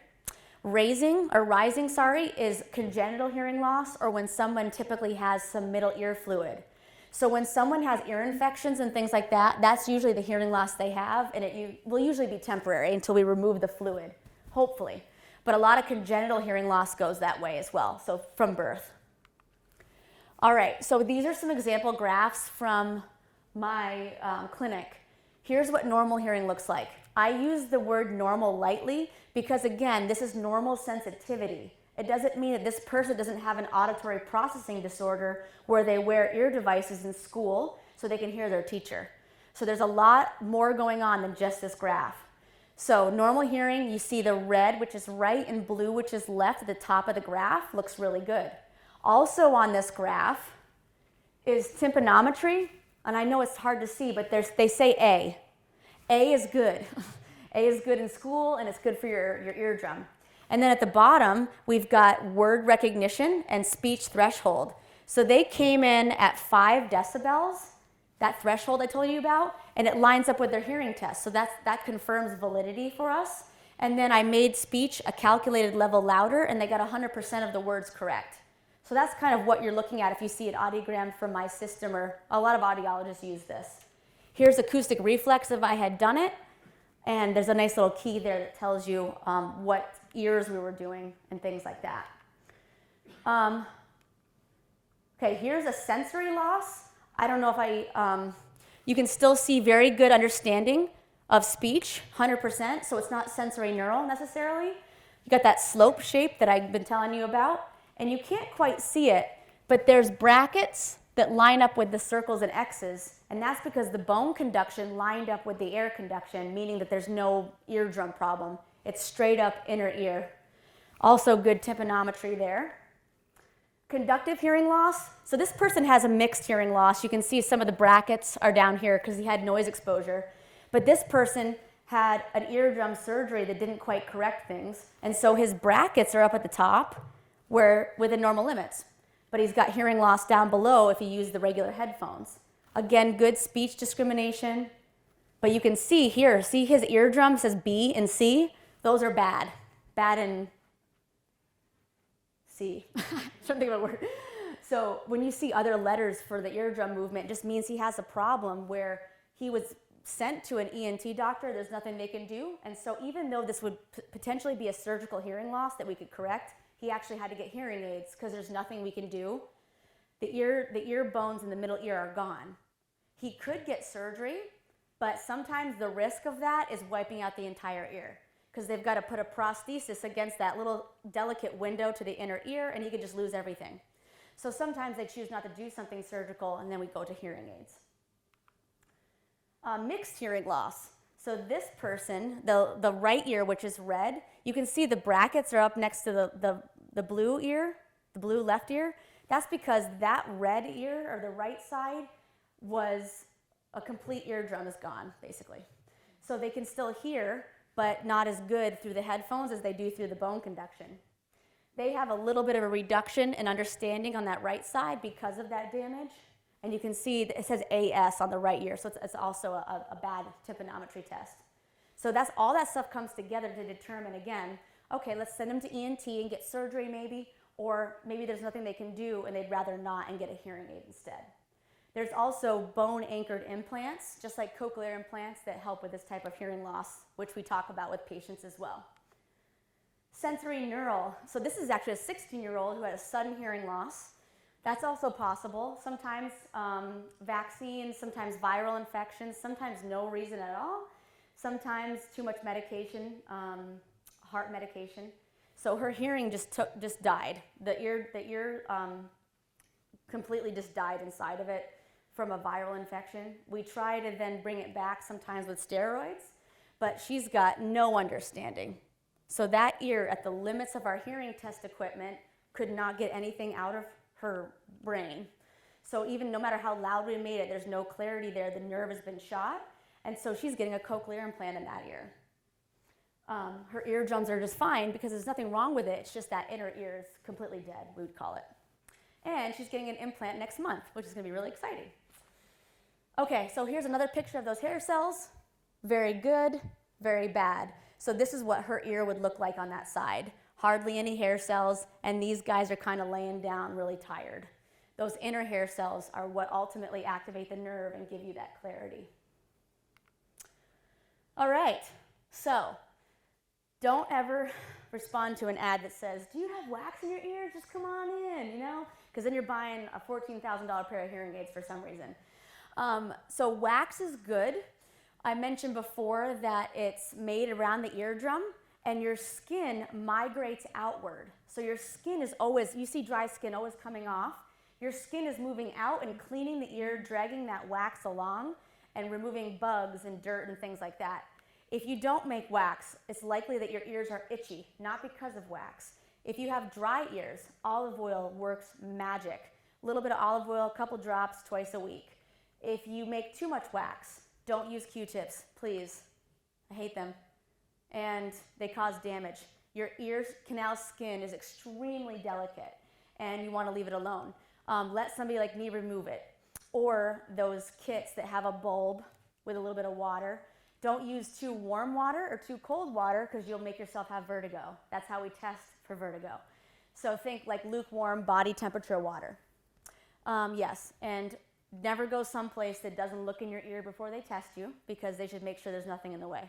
Rising, is congenital hearing loss, or when someone typically has some middle ear fluid. So when someone has ear infections and things like that, that's usually the hearing loss they have, and it will usually be temporary until we remove the fluid, hopefully. But a lot of congenital hearing loss goes that way as well, so from birth. All right, so these are some example graphs from my clinic. Here's what normal hearing looks like. I use the word normal lightly because, again, this is normal sensitivity. It doesn't mean that this person doesn't have an auditory processing disorder where they wear ear devices in school so they can hear their teacher. So there's a lot more going on than just this graph. So normal hearing, you see the red, which is right, and blue, which is left at the top of the graph, looks really good. Also on this graph is tympanometry, and I know it's hard to see, but they say A. A is good. A is good in school, and it's good for your eardrum. And then at the bottom, we've got word recognition and speech threshold. So they came in at 5 decibels, that threshold I told you about, and it lines up with their hearing test. So that confirms validity for us. And then I made speech a calculated level louder, and they got 100% of the words correct. So that's kind of what you're looking at if you see an audiogram from my system, or a lot of audiologists use this. Here's acoustic reflex if I had done it, and there's a nice little key there that tells you what ears we were doing and things like that. Okay, here's a sensory loss. I don't know if you can still see very good understanding of speech, 100%, so it's not sensory neural necessarily. You got that slope shape that I've been telling you about, and you can't quite see it, but there's brackets that line up with the circles and X's, and that's because the bone conduction lined up with the air conduction, meaning that there's no eardrum problem. It's straight up inner ear. Also good tympanometry there. Conductive hearing loss. So this person has a mixed hearing loss. You can see some of the brackets are down here because he had noise exposure. But this person had an eardrum surgery that didn't quite correct things, and so his brackets are up at the top where within normal limits. But he's got hearing loss down below if he used the regular headphones. Again, good speech discrimination. But you can see here, see his eardrum says B and C? Those are bad. Bad in C. Trying to think of a word. So when you see other letters for the eardrum movement, it just means he has a problem where he was sent to an ENT doctor, there's nothing they can do. And so even though this would potentially be a surgical hearing loss that we could correct, he actually had to get hearing aids because there's nothing we can do. The ear bones in the middle ear are gone. He could get surgery, but sometimes the risk of that is wiping out the entire ear because they've got to put a prosthesis against that little delicate window to the inner ear, and he could just lose everything. So sometimes they choose not to do something surgical, and then we go to hearing aids. Mixed hearing loss. So this person, the right ear, which is red, you can see the brackets are up next to the blue ear, the blue left ear. That's because that red ear, or the right side, was a complete eardrum is gone, basically. So they can still hear, but not as good through the headphones as they do through the bone conduction. They have a little bit of a reduction in understanding on that right side because of that damage. And you can see it says AS on the right ear, so it's also a bad tympanometry test. So that's all that stuff comes together to determine, again, okay, let's send them to ENT and get surgery maybe, or maybe there's nothing they can do and they'd rather not and get a hearing aid instead. There's also bone-anchored implants, just like cochlear implants, that help with this type of hearing loss, which we talk about with patients as well. Sensory neural. So this is actually a 16-year-old who had a sudden hearing loss. That's also possible. Sometimes vaccines, sometimes viral infections, sometimes no reason at all. Sometimes too much medication, heart medication. So her hearing just died. The ear completely just died inside of it from a viral infection. We try to then bring it back sometimes with steroids, but she's got no understanding. So that ear, at the limits of our hearing test equipment, could not get anything out of her brain. So even no matter how loud we made it, there's no clarity there. The nerve has been shot. And so she's getting a cochlear implant in that ear. Her eardrums are just fine because there's nothing wrong with it. It's just that inner ear is completely dead, we would call it. And she's getting an implant next month, which is going to be really exciting. Okay, so here's another picture of those hair cells. Very good, very bad. So this is what her ear would look like on that side. Hardly any hair cells, and these guys are kind of laying down really tired. Those inner hair cells are what ultimately activate the nerve and give you that clarity. All right, so don't ever respond to an ad that says, do you have wax in your ear? Just come on in, you know? Because then you're buying a $14,000 pair of hearing aids for some reason. So wax is good. I mentioned before that it's made around the eardrum and your skin migrates outward. So your skin is always, you see dry skin always coming off. Your skin is moving out and cleaning the ear, dragging that wax along and removing bugs and dirt and things like that. If you don't make wax, it's likely that your ears are itchy, not because of wax. If you have dry ears, olive oil works magic. A little bit of olive oil, a couple drops twice a week. If you make too much wax, don't use Q-tips, please. I hate them. And they cause damage. Your ear canal skin is extremely delicate and you want to leave it alone. Let somebody like me remove it. Or those kits that have a bulb with a little bit of water. Don't use too warm water or too cold water because you'll make yourself have vertigo. That's how we test for vertigo. So think like lukewarm body temperature water. Yes, and never go someplace that doesn't look in your ear before they test you because they should make sure there's nothing in the way.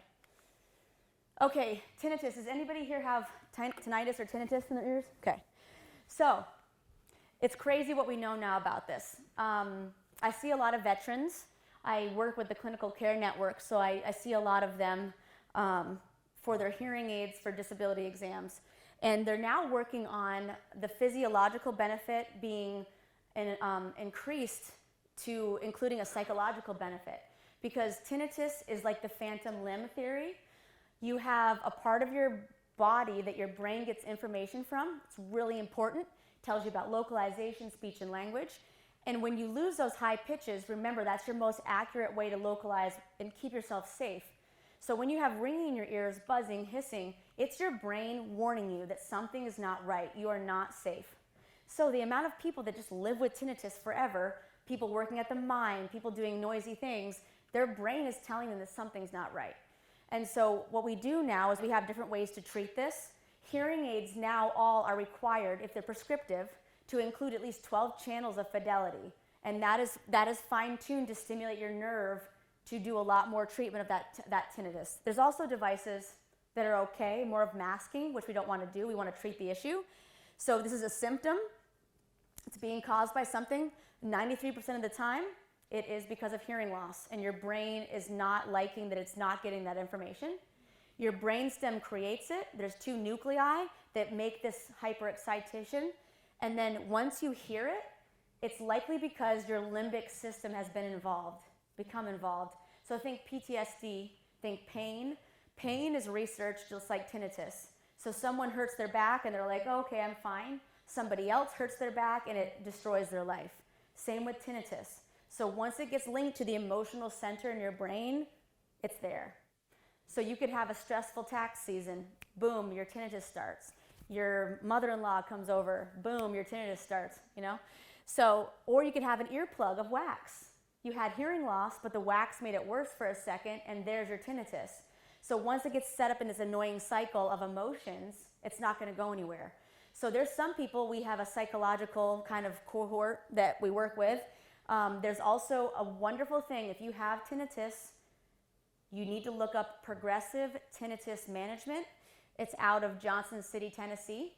Okay, tinnitus. Does anybody here have tinnitus or tinnitus in their ears? Okay, so it's crazy what we know now about this. I see a lot of veterans. I work with the Clinical Care Network, so I see a lot of them for their hearing aids for disability exams. And they're now working on the physiological benefit being increased to including a psychological benefit. Because tinnitus is like the phantom limb theory. You have a part of your body that your brain gets information from. It's really important. It tells you about localization, speech, and language. And when you lose those high pitches, remember that's your most accurate way to localize and keep yourself safe. So when you have ringing in your ears, buzzing, hissing, it's your brain warning you that something is not right. You are not safe. So the amount of people that just live with tinnitus forever, people working at the mine, people doing noisy things, their brain is telling them that something's not right. And so what we do now is we have different ways to treat this. Hearing aids now all are required, if they're prescriptive, to include at least 12 channels of fidelity. And that is fine-tuned to stimulate your nerve to do a lot more treatment of that tinnitus. There's also devices that are okay, more of masking, which we don't want to do. We want to treat the issue. So this is a symptom. It's being caused by something. 93% of the time, it is because of hearing loss. And your brain is not liking that it's not getting that information. Your brainstem creates it. There's two nuclei that make this hyperexcitation. And then once you hear it, it's likely because your limbic system has become involved. So think PTSD, think pain. Pain is researched just like tinnitus. So someone hurts their back and they're like, oh, okay, I'm fine. Somebody else hurts their back and it destroys their life. Same with tinnitus. So once it gets linked to the emotional center in your brain, it's there. So you could have a stressful tax season, boom, your tinnitus starts. Your mother-in-law comes over, boom, your tinnitus starts, you know? So, or you could have an earplug of wax. You had hearing loss, but the wax made it worse for a second, and there's your tinnitus. So once it gets set up in this annoying cycle of emotions, it's not going to go anywhere. So there's some people, we have a psychological kind of cohort that we work with. There's also a wonderful thing, if you have tinnitus, you need to look up progressive tinnitus management. It's out of Johnson City, Tennessee.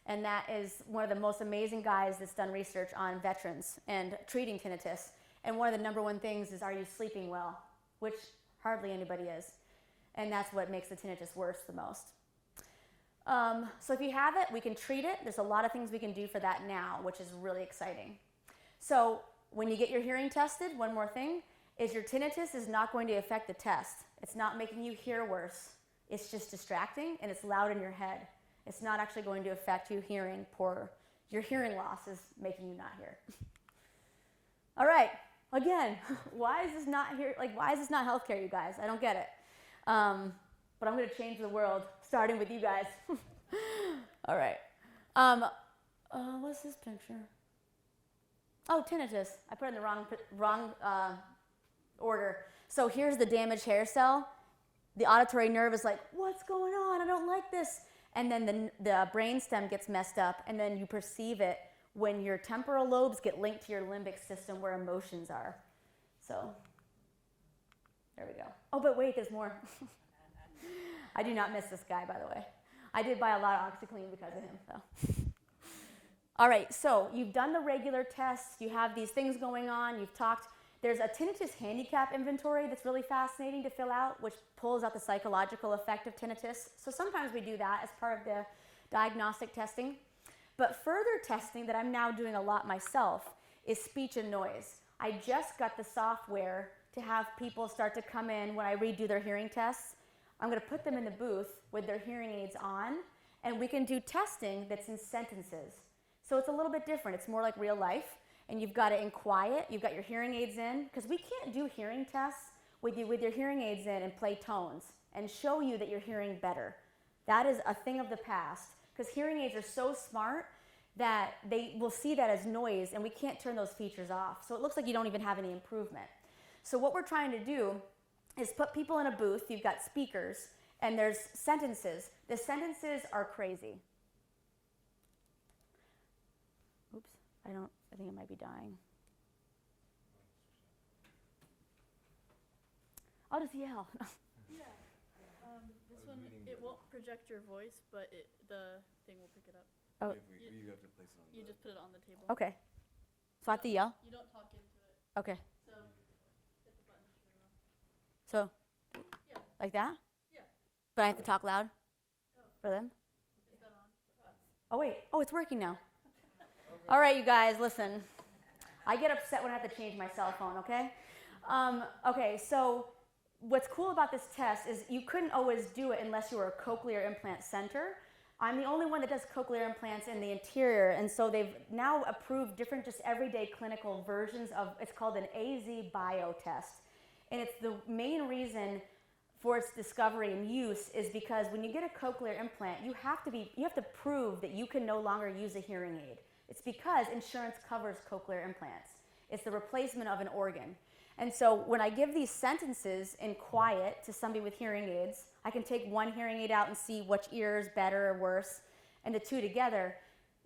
And that is one of the most amazing guys that's done research on veterans and treating tinnitus. And one of the number one things is, are you sleeping well? Which hardly anybody is. And that's what makes the tinnitus worse the most. So if you have it, we can treat it. There's a lot of things we can do for that now, which is really exciting. So when you get your hearing tested, one more thing, is your tinnitus is not going to affect the test. It's not making you hear worse. It's just distracting and it's loud in your head. It's not actually going to affect you hearing poor. Your hearing loss is making you not hear. All right, again, why is this not here? Like, why is this not healthcare, you guys? I don't get it. But I'm going to change the world, starting with you guys. All right. What's this picture? Oh, tinnitus. I put it in the wrong order. So here's the damaged hair cell. The auditory nerve is like, what's going on? I don't like this. And then the brainstem gets messed up, and then you perceive it when your temporal lobes get linked to your limbic system where emotions are. So there we go. Oh, but wait, there's more. I do not miss this guy, by the way. I did buy a lot of OxyClean because of him, though. All right, so you've done the regular tests. You have these things going on. You've talked. There's a tinnitus handicap inventory that's really fascinating to fill out, which pulls out the psychological effect of tinnitus. So sometimes we do that as part of the diagnostic testing. But further testing that I'm now doing a lot myself is speech and noise. I just got the software to have people start to come in when I redo their hearing tests. I'm going to put them in the booth with their hearing aids on, and we can do testing that's in sentences. So it's a little bit different. It's more like real life, and you've got it in quiet. You've got your hearing aids in, because we can't do hearing tests with your hearing aids in and play tones and show you that you're hearing better. That is a thing of the past, because hearing aids are so smart that they will see that as noise, and we can't turn those features off. So it looks like you don't even have any improvement. So what we're trying to do is put people in a booth. You've got speakers, and there's sentences. The sentences are crazy. Oops, I think it might be dying. I'll just yell. Yeah. This one, it won't project your voice, but the thing will pick it up. Oh. You have to place it on. You just put it on the table. Okay. So I have to yell? You don't talk into it. Okay. So hit the button to turn it on. So, Yeah. like that? Yeah. But I have to talk loud Oh. for them? Is that on for us? Oh, wait. Oh, it's working now. All right, you guys, listen. I get upset when I have to change my cell phone, okay? Okay, so what's cool about this test is you couldn't always do it unless you were a cochlear implant center. I'm the only one that does cochlear implants in the interior, and so they've now approved different just everyday clinical versions of, it's called an AZ bio test. And it's the main reason for its discovery and use is because when you get a cochlear implant, you have to prove that you can no longer use a hearing aid. It's because insurance covers cochlear implants. It's the replacement of an organ. And so when I give these sentences in quiet to somebody with hearing aids, I can take one hearing aid out and see which ear is better or worse, and the two together,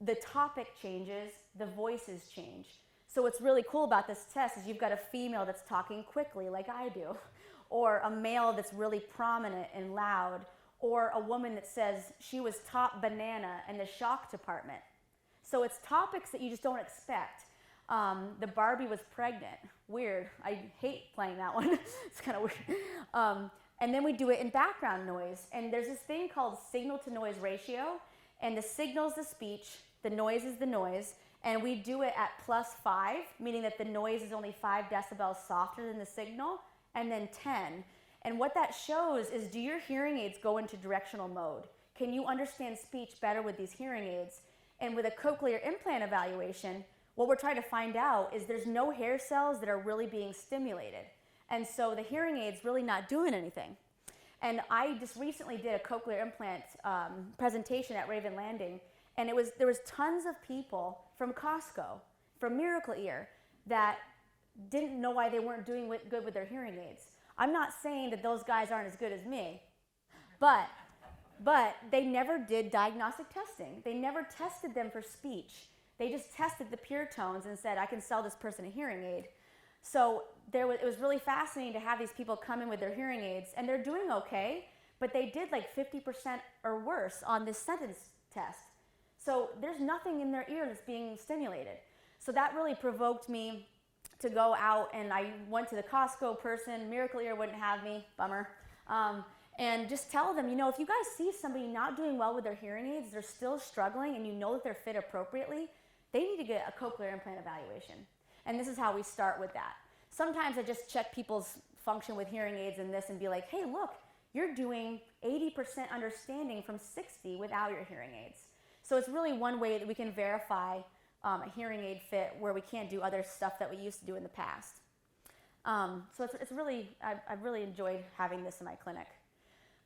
the topic changes, the voices change. So what's really cool about this test is you've got a female that's talking quickly like I do, or a male that's really prominent and loud, or a woman that says she was top banana in the shock department. So it's topics that you just don't expect. The Barbie was pregnant. Weird. I hate playing that one. It's kind of weird. And then we do it in background noise. And there's this thing called signal to noise ratio. And the signal's the speech, the noise is the noise. And we do it at +5, meaning that the noise is only 5 decibels softer than the signal, and then 10. And what that shows is, do your hearing aids go into directional mode? Can you understand speech better with these hearing aids? And with a cochlear implant evaluation, what we're trying to find out is there's no hair cells that are really being stimulated. And so the hearing aid's really not doing anything. And I just recently did a cochlear implant presentation at Raven Landing, and there was tons of people from Costco, from Miracle Ear, that didn't know why they weren't doing good with their hearing aids. I'm not saying that those guys aren't as good as me, But they never did diagnostic testing. They never tested them for speech. They just tested the pure tones and said, I can sell this person a hearing aid. So it was really fascinating to have these people come in with their hearing aids, and they're doing okay, but they did like 50% or worse on this sentence test. So there's nothing in their ear that's being stimulated. So that really provoked me to go out, and I went to the Costco person. Miracle Ear wouldn't have me, bummer. And just tell them, if you guys see somebody not doing well with their hearing aids, they're still struggling, and you know that they're fit appropriately, they need to get a cochlear implant evaluation. And this is how we start with that. Sometimes I just check people's function with hearing aids and this and be like, hey, look, you're doing 80% understanding from 60 without your hearing aids. So it's really one way that we can verify a hearing aid fit where we can't do other stuff that we used to do in the past. So it's really, I've really enjoyed having this in my clinic.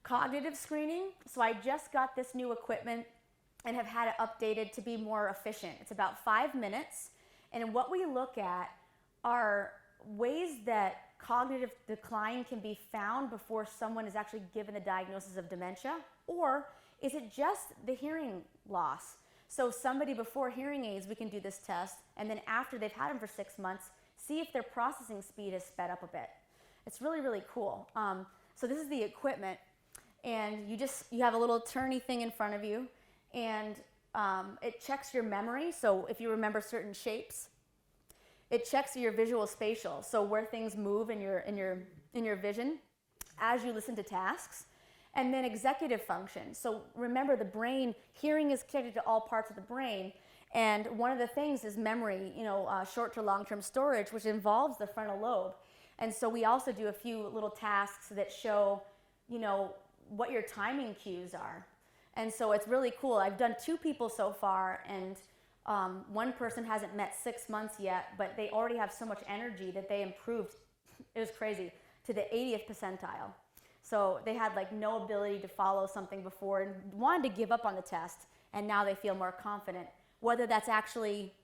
Cognitive screening. So I just got this new equipment and have had it updated to be more efficient. It's about 5 minutes. And what we look at are ways that cognitive decline can be found before someone is actually given the diagnosis of dementia, or is it just the hearing loss? So somebody before hearing aids, we can do this test, and then after they've had them for 6 months, see if their processing speed has sped up a bit. It's really, really cool. So this is the equipment, and you have a little turny thing in front of you, and it checks your memory. So if you remember certain shapes, it checks your visual spatial, so where things move in your vision as you listen to tasks. And then executive function. So remember, the brain, hearing is connected to all parts of the brain, and one of the things is memory, short to long-term storage, which involves the frontal lobe. And so we also do a few little tasks that show, what your timing cues are. And so it's really cool. I've done 2 people so far, and one person hasn't met 6 months yet, but they already have so much energy that they improved, it was crazy, to the 80th percentile. So they had like no ability to follow something before and wanted to give up on the test, and now they feel more confident. Whether that's actually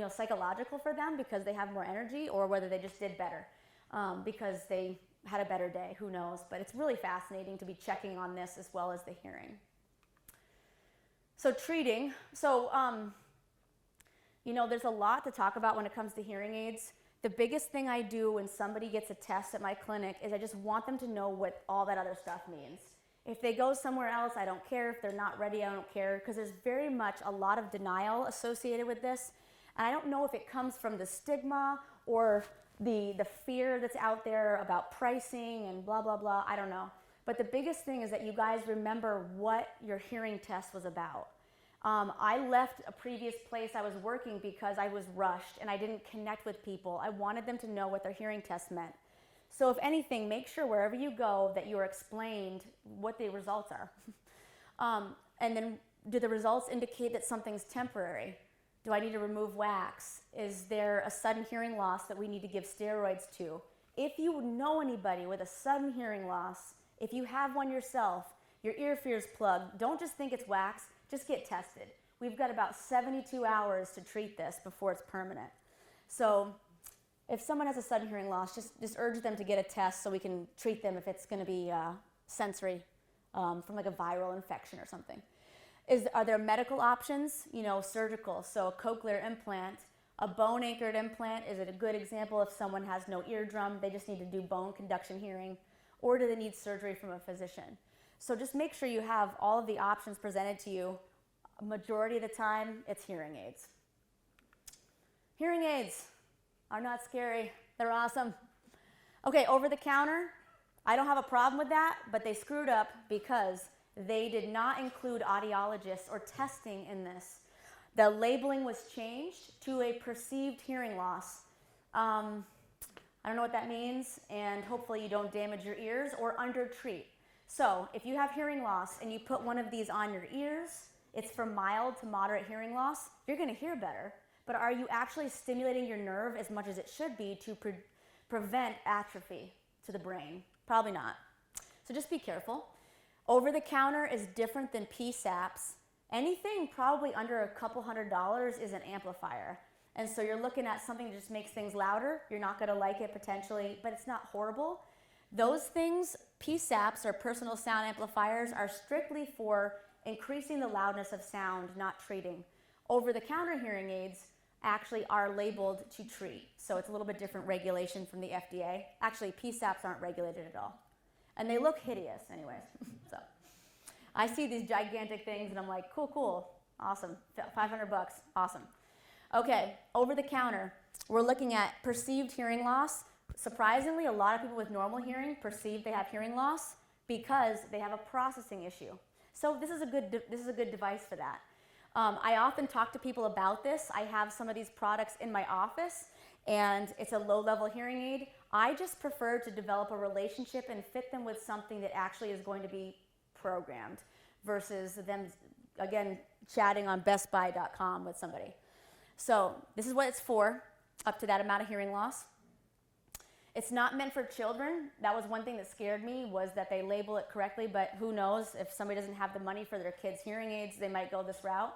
psychological for them because they have more energy, or whether they just did better because they had a better day, who knows. But it's really fascinating to be checking on this as well as the hearing. So treating. So there's a lot to talk about when it comes to hearing aids. The biggest thing I do when somebody gets a test at my clinic is I just want them to know what all that other stuff means. If they go somewhere else, I don't care. If they're not ready, I don't care, because there's very much a lot of denial associated with this. And I don't know if it comes from the stigma or the fear that's out there about pricing and blah, blah, blah. I don't know. But the biggest thing is that you guys remember what your hearing test was about. I left a previous place I was working because I was rushed and I didn't connect with people. I wanted them to know what their hearing test meant. So if anything, make sure wherever you go that you are explained what the results are. And then, do the results indicate that something's temporary? Do I need to remove wax? Is there a sudden hearing loss that we need to give steroids to? If you know anybody with a sudden hearing loss, if you have one yourself, your ear fear's plugged, don't just think it's wax. Just get tested. We've got about 72 hours to treat this before it's permanent. So if someone has a sudden hearing loss, just urge them to get a test so we can treat them if it's going to be sensory from like a viral infection or something. Are there medical options? Surgical. So a cochlear implant, a bone-anchored implant, is it a good example if someone has no eardrum, they just need to do bone conduction hearing, or do they need surgery from a physician? So just make sure you have all of the options presented to you. Majority of the time, it's hearing aids. Hearing aids are not scary. They're awesome. Okay, over the counter, I don't have a problem with that, but they screwed up because they did not include audiologists or testing in this. The labeling was changed to a perceived hearing loss. I don't know what that means, and hopefully you don't damage your ears or undertreat. So if you have hearing loss and you put one of these on your ears, it's for mild to moderate hearing loss, you're going to hear better. But are you actually stimulating your nerve as much as it should be to prevent atrophy to the brain? Probably not. So just be careful. Over the counter is different than PSAPs. Anything probably under a couple $100 is an amplifier. And so you're looking at something that just makes things louder. You're not going to like it potentially, but it's not horrible. Those things, PSAPs or personal sound amplifiers, are strictly for increasing the loudness of sound, not treating. Over-the-counter hearing aids actually are labeled to treat. So it's a little bit different regulation from the FDA. Actually, PSAPs aren't regulated at all. And they look hideous anyways. So I see these gigantic things and I'm like, cool, cool, awesome, $500, awesome. Okay, over-the-counter, we're looking at perceived hearing loss. Surprisingly, a lot of people with normal hearing perceive they have hearing loss because they have a processing issue. So this is a good device for that. I often talk to people about this. I have some of these products in my office, and it's a low-level hearing aid. I just prefer to develop a relationship and fit them with something that actually is going to be programmed versus them, again, chatting on bestbuy.com with somebody. So this is what it's for, up to that amount of hearing loss. It's not meant for children. That was one thing that scared me, was that they label it correctly, but who knows, if somebody doesn't have the money for their kids' hearing aids, they might go this route,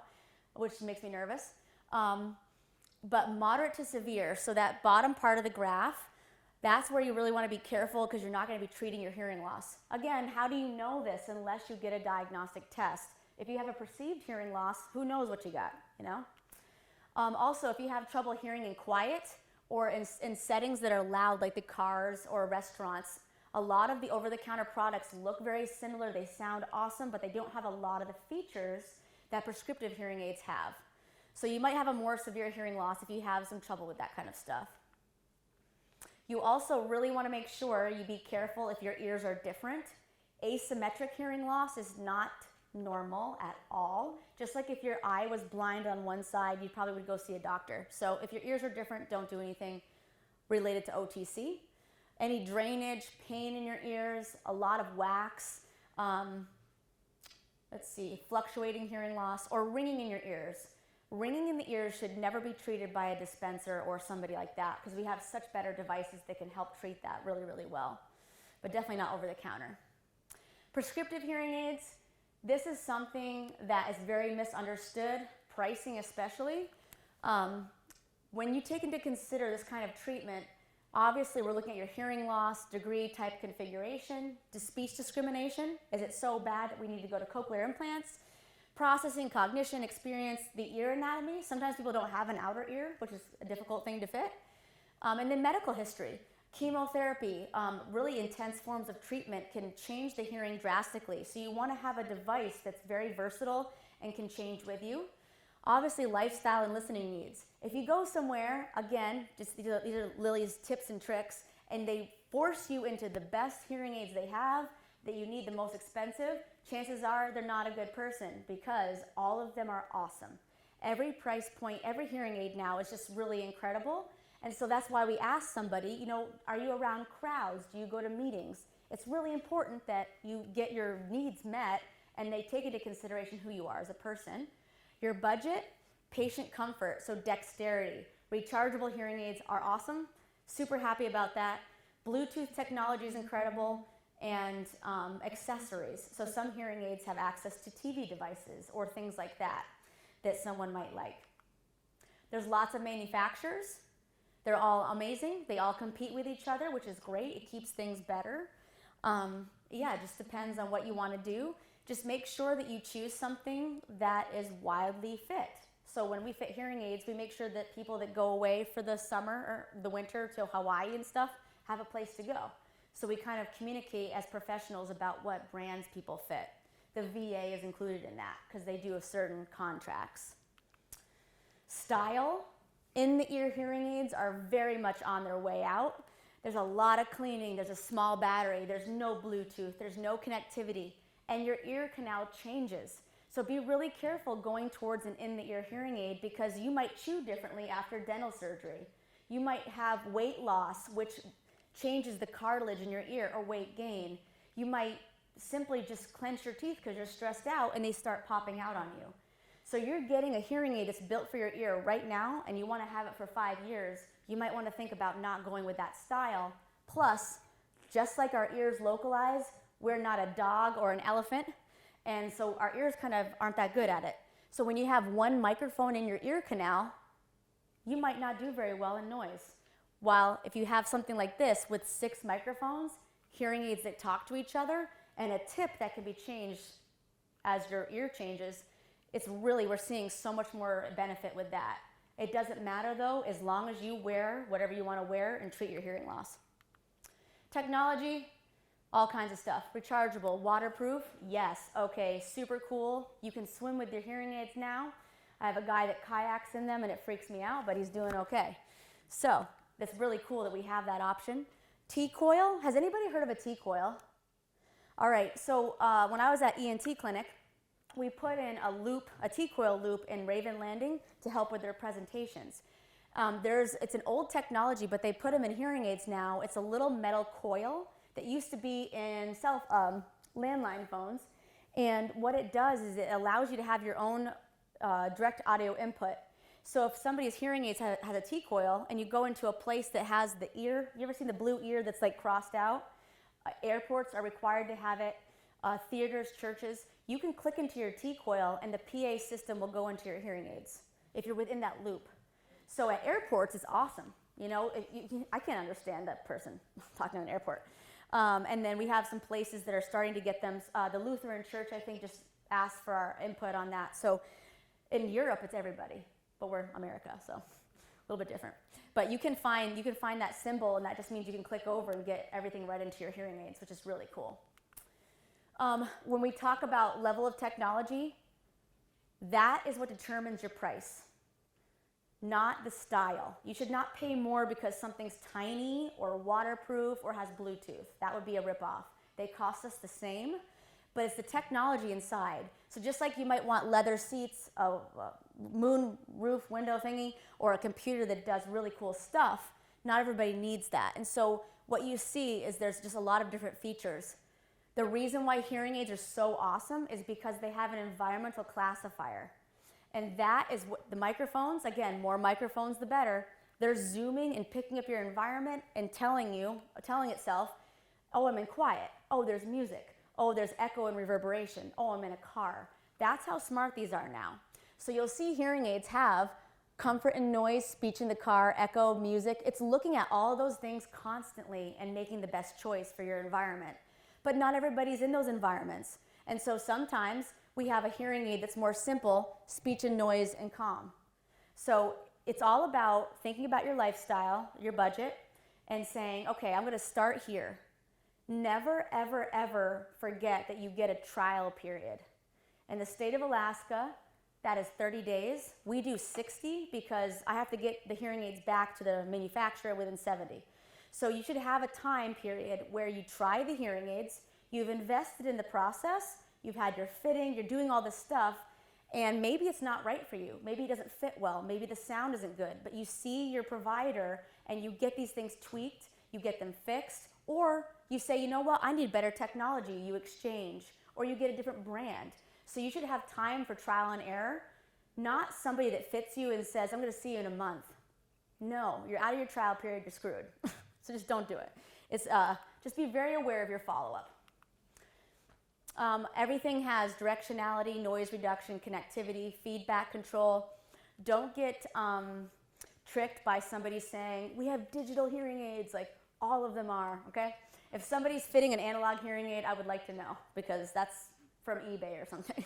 which makes me nervous. But moderate to severe, so that bottom part of the graph, that's where you really want to be careful because you're not going to be treating your hearing loss. Again, how do you know this unless you get a diagnostic test? If you have a perceived hearing loss, who knows what you got, you know? Also, if you have trouble hearing in quiet, or in settings that are loud, like the cars or restaurants, a lot of the over-the-counter products look very similar. They sound awesome, but they don't have a lot of the features that prescriptive hearing aids have. So you might have a more severe hearing loss if you have some trouble with that kind of stuff. You also really want to make sure you be careful if your ears are different. Asymmetric hearing loss is not normal at all. Just like if your eye was blind on one side, you probably would go see a doctor. So if your ears are different, don't do anything related to OTC. Any drainage, pain in your ears, a lot of wax, fluctuating hearing loss, or ringing in your ears. Ringing in the ears should never be treated by a dispenser or somebody like that, because we have such better devices that can help treat that really, really well. But definitely not over the counter. Prescriptive hearing aids, this is something that is very misunderstood, pricing especially. When you take into consider this kind of treatment, obviously we're looking at your hearing loss, degree, type, configuration, speech discrimination. Is it so bad that we need to go to cochlear implants? Processing, cognition, experience, the ear anatomy. Sometimes people don't have an outer ear, which is a difficult thing to fit. And then medical history. Chemotherapy, really intense forms of treatment can change the hearing drastically. So you want to have a device that's very versatile and can change with you. Obviously, lifestyle and listening needs. If you go somewhere, again, just these are Lily's tips and tricks, and they force you into the best hearing aids they have, that you need the most expensive, chances are they're not a good person, because all of them are awesome. Every price point, every hearing aid now is just really incredible. And so that's why we ask somebody, you know, are you around crowds? Do you go to meetings? It's really important that you get your needs met and they take into consideration who you are as a person. Your budget, patient comfort, so dexterity. Rechargeable hearing aids are awesome. Super happy about that. Bluetooth technology is incredible, and accessories. So some hearing aids have access to TV devices or things like that that someone might like. There's lots of manufacturers. They're all amazing. They all compete with each other, which is great. It keeps things better. It just depends on what you want to do. Just make sure that you choose something that is widely fit. So when we fit hearing aids, we make sure that people that go away for the summer or the winter to Hawaii and stuff have a place to go. So we kind of communicate as professionals about what brands people fit. The VA is included in that because they do have certain contracts. Style. In-the-ear hearing aids are very much on their way out. There's a lot of cleaning, there's a small battery, there's no Bluetooth, there's no connectivity, and your ear canal changes. So be really careful going towards an in-the-ear hearing aid, because you might chew differently after dental surgery. You might have weight loss, which changes the cartilage in your ear, or weight gain. You might simply just clench your teeth because you're stressed out and they start popping out on you. So you're getting a hearing aid that's built for your ear right now, and you want to have it for 5 years, you might want to think about not going with that style. Plus, just like our ears localize, we're not a dog or an elephant, and so our ears kind of aren't that good at it. So when you have one microphone in your ear canal, you might not do very well in noise. While if you have something like this with 6 microphones, hearing aids that talk to each other, and a tip that can be changed as your ear changes. It's really, we're seeing so much more benefit with that. It doesn't matter though, as long as you wear whatever you want to wear and treat your hearing loss. Technology, all kinds of stuff. Rechargeable, waterproof, yes, okay, super cool. You can swim with your hearing aids now. I have a guy that kayaks in them and it freaks me out, but he's doing okay. So that's really cool that we have that option. T-coil, has anybody heard of a T-coil? All right, so when I was at ENT clinic, we put in a loop, a T-coil loop in Raven Landing to help with their presentations. It's an old technology, but they put them in hearing aids now. It's a little metal coil that used to be in landline phones. And what it does is it allows you to have your own direct audio input. So if somebody's hearing aids has a T-coil and you go into a place that has the ear, you ever seen the blue ear that's like crossed out? Airports are required to have it, theaters, churches. You can click into your T-coil and the PA system will go into your hearing aids if you're within that loop. So at airports, it's awesome. You know, I can't understand that person talking at an airport. And then we have some places that are starting to get them. The Lutheran Church, I think, just asked for our input on that. So in Europe, it's everybody, but we're America, so a little bit different. But you can find that symbol, and that just means you can click over and get everything right into your hearing aids, which is really cool. When we talk about level of technology, that is what determines your price, not the style. You should not pay more because something's tiny or waterproof or has Bluetooth. That would be a ripoff. They cost us the same, but it's the technology inside. So just like you might want leather seats, a moon roof window thingy, or a computer that does really cool stuff, not everybody needs that. And so what you see is there's just a lot of different features. The reason why hearing aids are so awesome is because they have an environmental classifier. And that is what the microphones, again, more microphones the better, they're zooming and picking up your environment and telling itself, oh, I'm in quiet. Oh, there's music. Oh, there's echo and reverberation. Oh, I'm in a car. That's how smart these are now. So you'll see hearing aids have comfort and noise, speech in the car, echo, music. It's looking at all those things constantly and making the best choice for your environment. But not everybody's in those environments. And so sometimes we have a hearing aid that's more simple, speech and noise and calm. So it's all about thinking about your lifestyle, your budget, and saying, okay, I'm gonna start here. Never, ever, ever forget that you get a trial period. In the state of Alaska, that is 30 days. We do 60 because I have to get the hearing aids back to the manufacturer within 70. So you should have a time period where you try the hearing aids, you've invested in the process, you've had your fitting, you're doing all this stuff, and maybe it's not right for you. Maybe it doesn't fit well, maybe the sound isn't good, but you see your provider and you get these things tweaked, you get them fixed, or you say, you know what, I need better technology, you exchange, or you get a different brand. So you should have time for trial and error, not somebody that fits you and says, I'm gonna see you in a month. No, you're out of your trial period, you're screwed. So just don't do it. It's, just be very aware of your follow-up. Everything has directionality, noise reduction, connectivity, feedback control. Don't get tricked by somebody saying, we have digital hearing aids, like all of them are, okay? If somebody's fitting an analog hearing aid, I would like to know, because that's from eBay or something.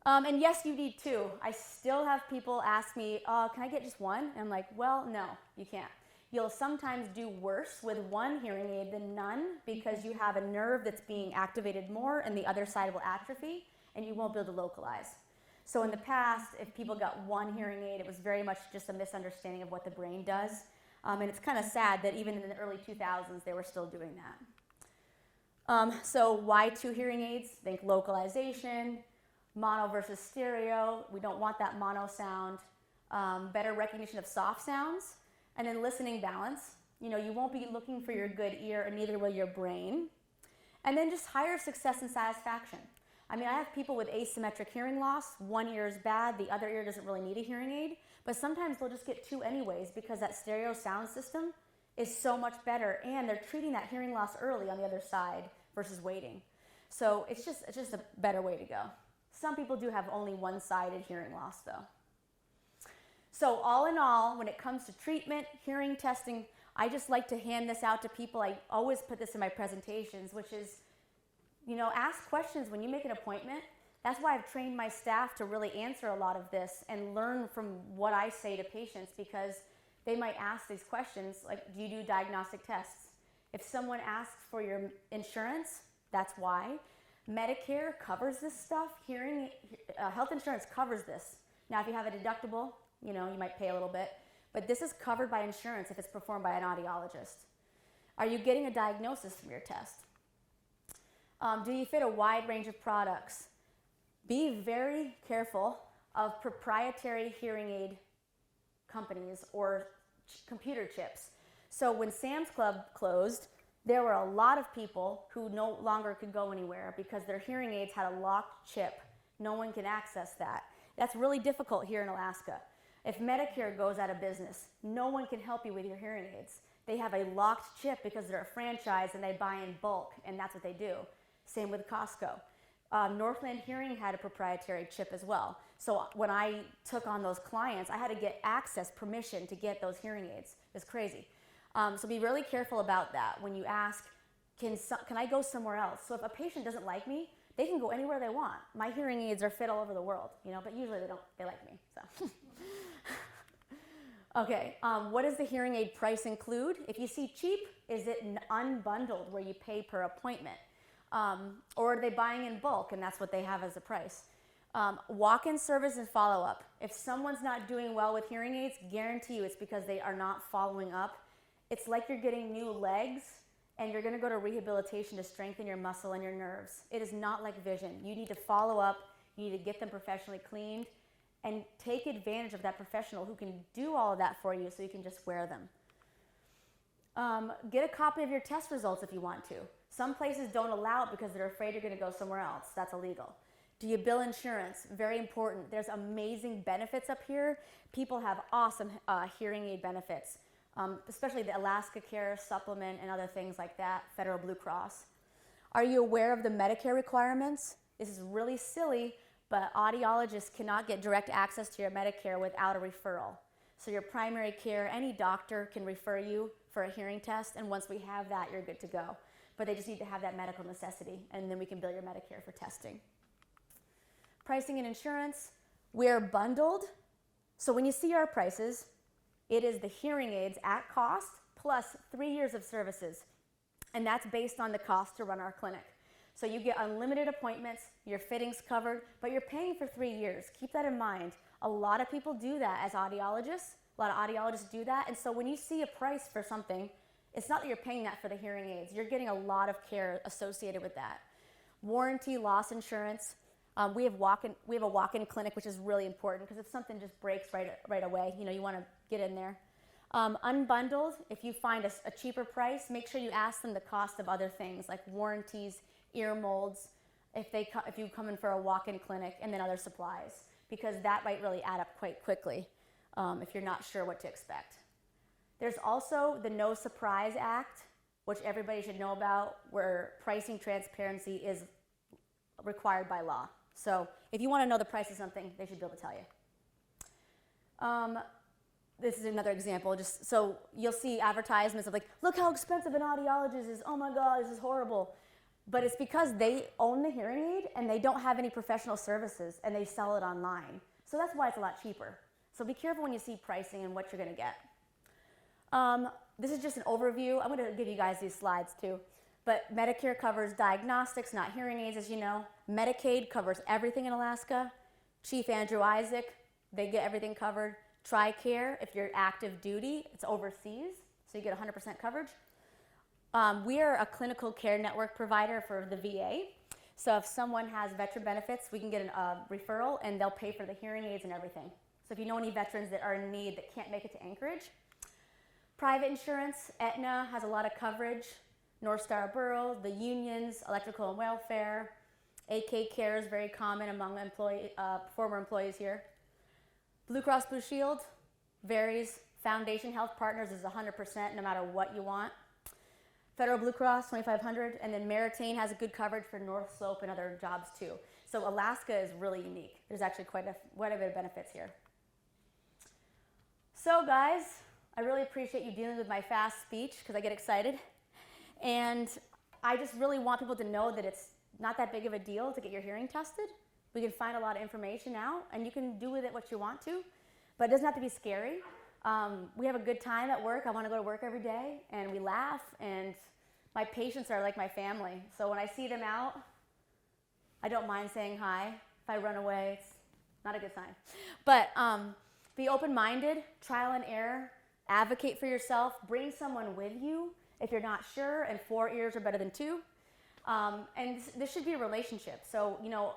And yes, you need two. I still have people ask me, can I get just one? And I'm like, well, no, you can't. You'll sometimes do worse with one hearing aid than none because you have a nerve that's being activated more and the other side will atrophy and you won't be able to localize. So in the past, if people got one hearing aid, it was very much just a misunderstanding of what the brain does. And it's kind of sad that even in the early 2000s, they were still doing that. So why two hearing aids? Think localization, mono versus stereo. We don't want that mono sound. Better recognition of soft sounds. And then listening balance. You know, you won't be looking for your good ear, and neither will your brain. And then just higher success and satisfaction. I mean, I have people with asymmetric hearing loss. One ear is bad, the other ear doesn't really need a hearing aid. But sometimes they'll just get two anyways because that stereo sound system is so much better, and they're treating that hearing loss early on the other side versus waiting. So it's just a better way to go. Some people do have only one-sided hearing loss though. So all in all, when it comes to treatment, hearing testing, I just like to hand this out to people. I always put this in my presentations, which is, you know, ask questions when you make an appointment. That's why I've trained my staff to really answer a lot of this and learn from what I say to patients, because they might ask these questions like, do you do diagnostic tests? If someone asks for your insurance, that's why. Medicare covers this stuff. Health insurance covers this. Now, if you have a deductible, you know, you might pay a little bit, but this is covered by insurance if it's performed by an audiologist. Are you getting a diagnosis from your test? Do you fit a wide range of products? Be very careful of proprietary hearing aid companies or computer chips. So when Sam's Club closed, there were a lot of people who no longer could go anywhere because their hearing aids had a locked chip. No one can access that. That's really difficult here in Alaska. If Medicare goes out of business, no one can help you with your hearing aids. They have a locked chip because they're a franchise and they buy in bulk, and that's what they do. Same with Costco. Northland Hearing had a proprietary chip as well. So when I took on those clients, I had to get access, permission to get those hearing aids. It's crazy. So be really careful about that when you ask, can I go somewhere else? So if a patient doesn't like me, they can go anywhere they want. My hearing aids are fit all over the world, you know, but usually they like me, so. Okay, what does the hearing aid price include? If you see cheap, is it unbundled where you pay per appointment? Or are they buying in bulk and that's what they have as a price? Walk-in service and follow-up. If someone's not doing well with hearing aids, guarantee you it's because they are not following up. It's like you're getting new legs and you're gonna go to rehabilitation to strengthen your muscle and your nerves. It is not like vision. You need to follow up, you need to get them professionally cleaned, and take advantage of that professional who can do all of that for you so you can just wear them. Get a copy of your test results if you want to. Some places don't allow it because they're afraid you're gonna go somewhere else. That's illegal. Do you bill insurance? Very important. There's amazing benefits up here. People have awesome hearing aid benefits, especially the Alaska Care supplement and other things like that, Federal Blue Cross. Are you aware of the Medicare requirements? This is really silly, but audiologists cannot get direct access to your Medicare without a referral. So your primary care, any doctor can refer you for a hearing test, and once we have that, you're good to go. But they just need to have that medical necessity, and then we can bill your Medicare for testing. Pricing and insurance, we're bundled. So when you see our prices, it is the hearing aids at cost plus 3 years of services, and that's based on the cost to run our clinic. So you get unlimited appointments, your fittings covered, but you're paying for 3 years. Keep that in mind. A lot of people do that as audiologists. A lot of audiologists do that. And so when you see a price for something, it's not that you're paying that for the hearing aids. You're getting a lot of care associated with that. Warranty, loss insurance. We have a walk-in clinic, which is really important because if something just breaks right away, you know, you want to get in there. Unbundled, if you find a cheaper price, make sure you ask them the cost of other things like warranties, ear molds, if you come in for a walk-in clinic, and then other supplies, because that might really add up quite quickly if you're not sure what to expect. There's also the No Surprise Act, which everybody should know about, where pricing transparency is required by law. So if you want to know the price of something, they should be able to tell you. This is another example. Just so you'll see advertisements of like, look how expensive an audiologist is. Oh my God, this is horrible. But it's because they own the hearing aid and they don't have any professional services and they sell it online. So that's why it's a lot cheaper. So be careful when you see pricing and what you're going to get. This is just an overview. I'm going to give you guys these slides too. But Medicare covers diagnostics, not hearing aids, as you know. Medicaid covers everything in Alaska. Chief Andrew Isaac, they get everything covered. TRICARE, if you're active duty, it's overseas, so you get 100% coverage. We are a clinical care network provider for the VA. So if someone has veteran benefits, we can get a referral and they'll pay for the hearing aids and everything. So if you know any veterans that are in need that can't make it to Anchorage. Private insurance, Aetna has a lot of coverage. North Star Borough, the unions, electrical and welfare. AK Care is very common among former employees here. Blue Cross Blue Shield varies. Foundation Health Partners is 100% no matter what you want. Federal Blue Cross, 2,500, and then Meritain has a good coverage for North Slope and other jobs too. So Alaska is really unique. There's actually quite a bit of benefits here. So guys, I really appreciate you dealing with my fast speech because I get excited. And I just really want people to know that it's not that big of a deal to get your hearing tested. We can find a lot of information out, and you can do with it what you want to, but it doesn't have to be scary. We have a good time at work. I want to go to work every day, and we laugh, and my patients are like my family. So when I see them out, I don't mind saying hi. If I run away, it's not a good sign. But be open-minded, trial and error, advocate for yourself, bring someone with you if you're not sure, and 4 ears are better than 2. And this should be a relationship. So, you know,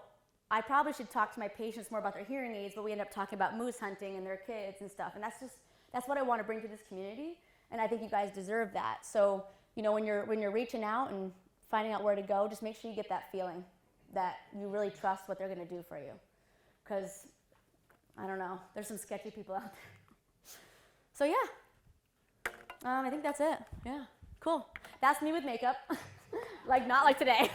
I probably should talk to my patients more about their hearing aids, but we end up talking about moose hunting and their kids and stuff. And that's what I want to bring to this community. And I think you guys deserve that. So, you know, when you're reaching out and finding out where to go, just make sure you get that feeling that you really trust what they're going to do for you. Because, I don't know, there's some sketchy people out there. So yeah, I think that's it. Yeah, cool. That's me with makeup. Like, not like today.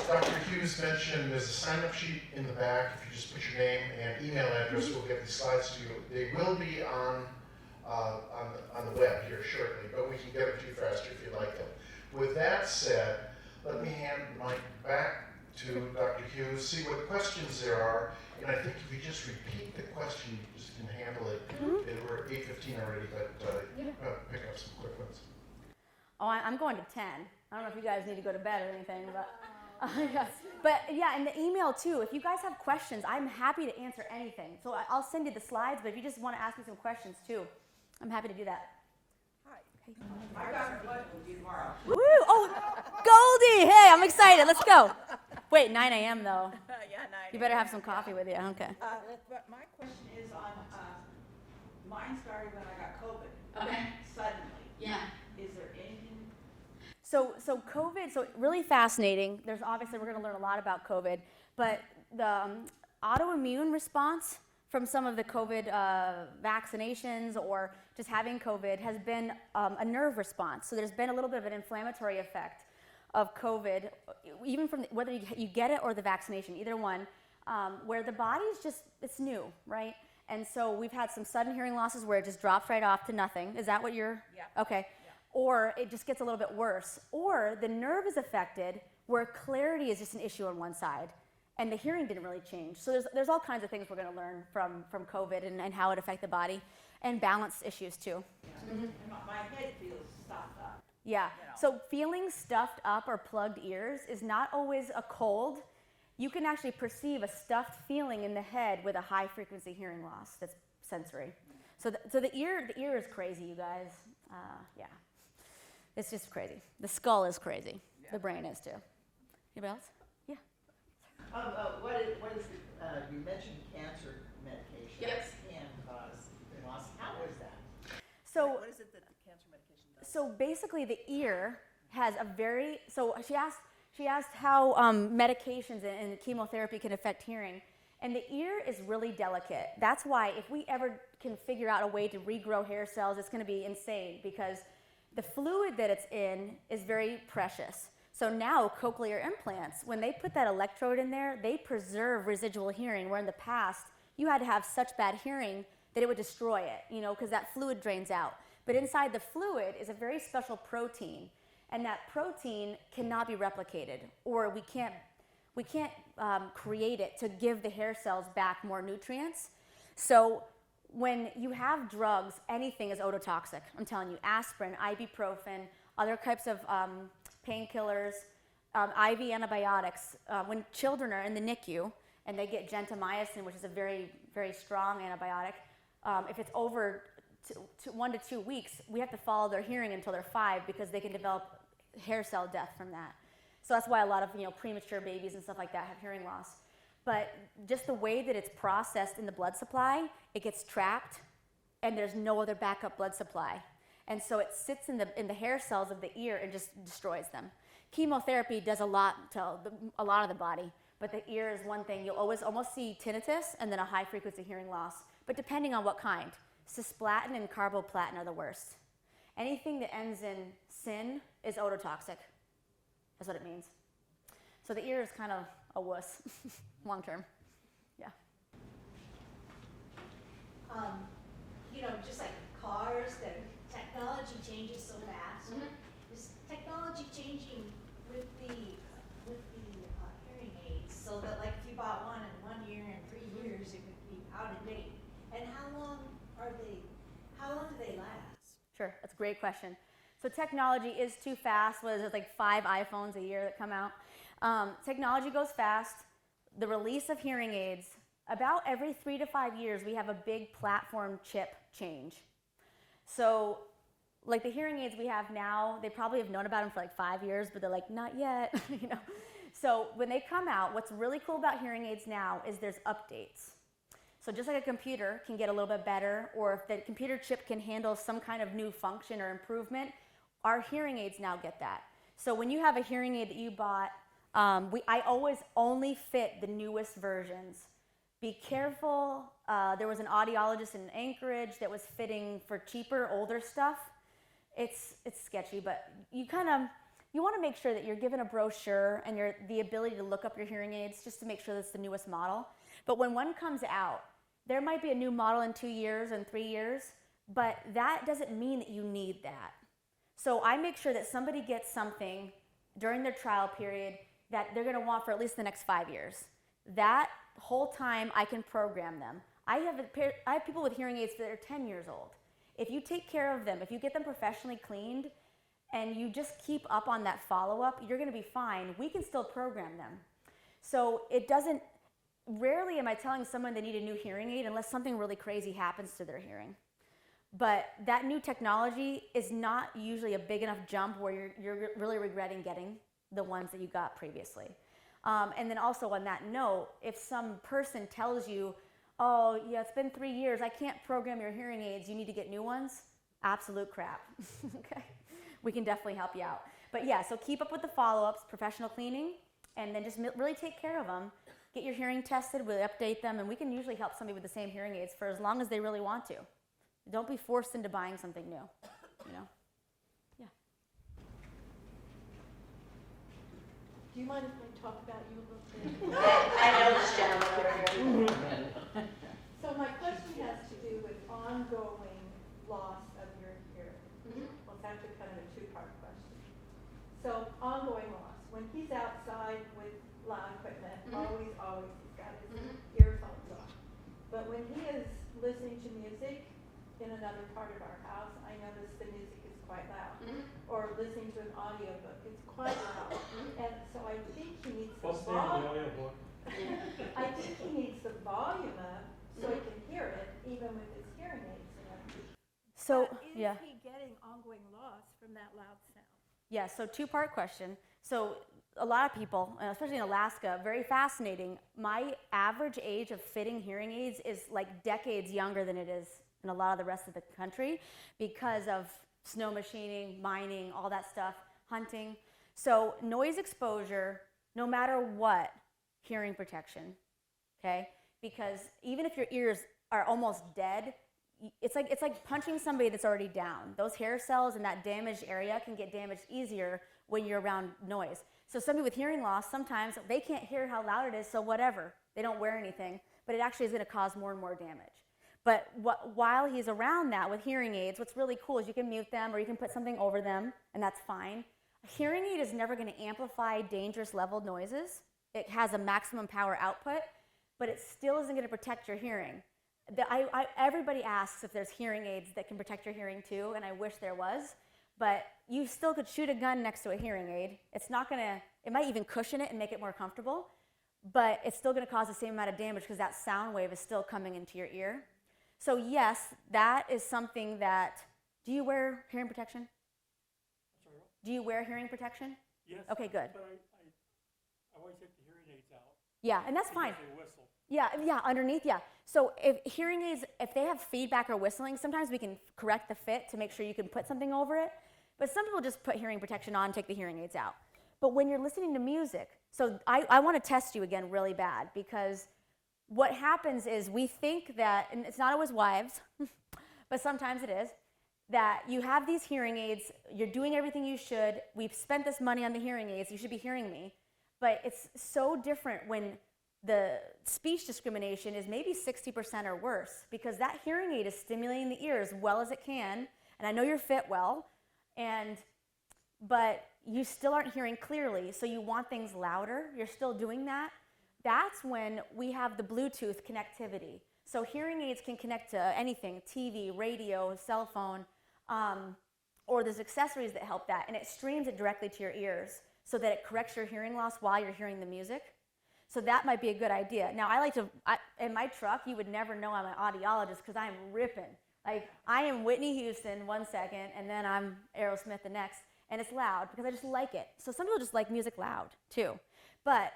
Dr. Hughes mentioned there's a sign-up sheet in the back. If you just put your name and email address, we'll get these slides to you. They will be on the web here shortly, but we can get it to you faster if you like them. With that said, let me hand the mic back to Dr. Hughes, see what questions there are, and I think if you just repeat the question, you just can handle it. We're at 8:15 already, but pick up some quick ones. Oh, I'm going to 10. I don't know if you guys need to go to bed or anything, but yes. But yeah, in the email too, if you guys have questions, I'm happy to answer anything. So I'll send you the slides, but if you just want to ask me some questions too, I'm happy to do that. Hi. I got a question with you tomorrow. Woo! Oh, Goldie! Hey, I'm excited. Let's go. Wait, 9 a.m. though. Yeah, 9. You better have some coffee with you. Okay. But my question is on, mine started when I got COVID. Okay. Suddenly. Yeah. Is there anything? So COVID, so really fascinating. There's obviously, we're going to learn a lot about COVID, but the autoimmune response from some of the COVID vaccinations or just having COVID has been a nerve response. So there's been a little bit of an inflammatory effect of COVID, even from whether you get it or the vaccination, either one, where the body's just, it's new, right? And so we've had some sudden hearing losses where it just drops right off to nothing. Is that what you're? Yeah. Okay. Or it just gets a little bit worse. Or the nerve is affected where clarity is just an issue on one side and the hearing didn't really change. So there's all kinds of things we're going to learn from COVID and how it affects the body, and balance issues too. Yeah. Mm-hmm. My head feels stuffed up. Yeah, You know. so feeling stuffed up or plugged ears is not always a cold. You can actually perceive a stuffed feeling in the head with a high frequency hearing loss that's sensory. So the ear is crazy, you guys. Yeah. It's just crazy. The skull is crazy. Yeah. The brain is too. Anybody else? Yeah. What is you mentioned cancer medication. Yes. Can cause hearing loss. How is that? So What is it that the cancer medication does? So basically, the ear has a very. So she asked how medications and chemotherapy can affect hearing, and the ear is really delicate. That's why if we ever can figure out a way to regrow hair cells, it's going to be insane because the fluid that it's in is very precious. So now cochlear implants, when they put that electrode in there, they preserve residual hearing, where in the past you had to have such bad hearing that it would destroy it, you know, because that fluid drains out. But inside the fluid is a very special protein, and that protein cannot be replicated, or we can't create it to give the hair cells back more nutrients. So when you have drugs, anything is ototoxic. I'm telling you, aspirin, ibuprofen, other types of painkillers, IV antibiotics. When children are in the NICU and they get gentamicin, which is a very, very strong antibiotic, if it's over 1 to 2 weeks, we have to follow their hearing until they're 5 because they can develop hair cell death from that. So that's why a lot of premature babies and stuff like that have hearing loss. But just the way that it's processed in the blood supply, it gets trapped, and there's no other backup blood supply. And so it sits in the hair cells of the ear and just destroys them. Chemotherapy does a lot to a lot of the body, but the ear is one thing. You'll always almost see tinnitus and then a high frequency hearing loss, but depending on what kind. Cisplatin and carboplatin are the worst. Anything that ends in sin is ototoxic. That's what it means. So the ear is kind of a wuss, long term. Yeah. you know, just like cars, the technology changes so fast. Is technology changing with the hearing aids, so that like if you bought one in 1 year and 3 years, it would be out of date? And how long do they last? Sure, that's a great question. So technology is too fast. What is it, like 5 iPhones a year that come out? Technology goes fast. The release of hearing aids, about every 3 to 5 years, we have a big platform chip change. So like the hearing aids we have now, they probably have known about them for like 5 years, but they're like, not yet, you know. So when they come out, what's really cool about hearing aids now is there's updates. So just like a computer can get a little bit better, or if the computer chip can handle some kind of new function or improvement, our hearing aids now get that. So when you have a hearing aid that you bought, I always only fit the newest versions. Be careful. There was an audiologist in Anchorage that was fitting for cheaper, older stuff. It's sketchy, but you want to make sure that you're given a brochure and the ability to look up your hearing aids just to make sure that's the newest model. But when one comes out, there might be a new model in 2 years and 3 years, but that doesn't mean that you need that. So I make sure that somebody gets something during their trial period that they're going to want for at least the next 5 years. That whole time I can program them. I have people with hearing aids that are 10 years old. If you take care of them, if you get them professionally cleaned, and you just keep up on that follow-up, you're going to be fine. We can still program them. So rarely am I telling someone they need a new hearing aid unless something really crazy happens to their hearing. But that new technology is not usually a big enough jump where you're really regretting getting the ones that you got previously. And then also on that note, if some person tells you, oh, yeah, it's been 3 years, I can't program your hearing aids, you need to get new ones, absolute crap, okay? We can definitely help you out. But yeah, so keep up with the follow-ups, professional cleaning, and then just really take care of them. Get your hearing tested, we'll update them, and we can usually help somebody with the same hearing aids for as long as they really want to. Don't be forced into buying something new, you know? Yeah. Do you mind if I talk about you a little bit? I know this gentleman over here. So my question has to do with ongoing loss of your hearing. Well, it's actually kind of a two-part question. So ongoing loss. When he's outside with loud equipment, always he's got his earphones on. But when he is listening to music in another part of our house, I notice the music is quite loud. Or listening to an audiobook, it's quite loud. And so I think he needs the volume. I think he needs the volume up so he can hear it, even with his hearing aids in. So, But yeah. is he getting ongoing loss from that loud sound? Yeah, so two-part question. So a lot of people, especially in Alaska, very fascinating. My average age of fitting hearing aids is like decades younger than it is in a lot of the rest of the country because of snow machining, mining, all that stuff, hunting. So noise exposure, no matter what, hearing protection, okay? Because even if your ears are almost dead, it's like punching somebody that's already down. Those hair cells in that damaged area can get damaged easier when you're around noise. So somebody with hearing loss, sometimes they can't hear how loud it is, so whatever. They don't wear anything, but it actually is going to cause more and more damage. But while he's around that with hearing aids, what's really cool is you can mute them or you can put something over them, and that's fine. A hearing aid is never going to amplify dangerous level noises. It has a maximum power output, but it still isn't going to protect your hearing. Everybody asks if there's hearing aids that can protect your hearing too, and I wish there was, but you still could shoot a gun next to a hearing aid. It's not gonna, it might even cushion it and make it more comfortable, but it's still gonna cause the same amount of damage because that sound wave is still coming into your ear. So yes, that is something that, do you wear hearing protection? Sorry, what? Do you wear hearing protection? Yes. Okay, good. But I always take the hearing aids out. Yeah, and that's fine. Because they whistle. Yeah, underneath, yeah. So if hearing aids, if they have feedback or whistling, sometimes we can correct the fit to make sure you can put something over it. But some people just put hearing protection on and take the hearing aids out. But when you're listening to music, so I want to test you again really bad, because what happens is we think that, and it's not always wives, but sometimes it is, that you have these hearing aids, you're doing everything you should, we've spent this money on the hearing aids, you should be hearing me. But it's so different when the speech discrimination is maybe 60% or worse, because that hearing aid is stimulating the ear as well as it can, and I know you're fit well, but you still aren't hearing clearly, so you want things louder, you're still doing that. That's when we have the Bluetooth connectivity. So hearing aids can connect to anything, TV, radio, cell phone, or there's accessories that help that, and it streams it directly to your ears so that it corrects your hearing loss while you're hearing the music. So that might be a good idea. Now, in my truck, you would never know I'm an audiologist because I'm ripping. Like, I am Whitney Houston 1 second, and then I'm Aerosmith the next, and it's loud because I just like it. So some people just like music loud, too. But,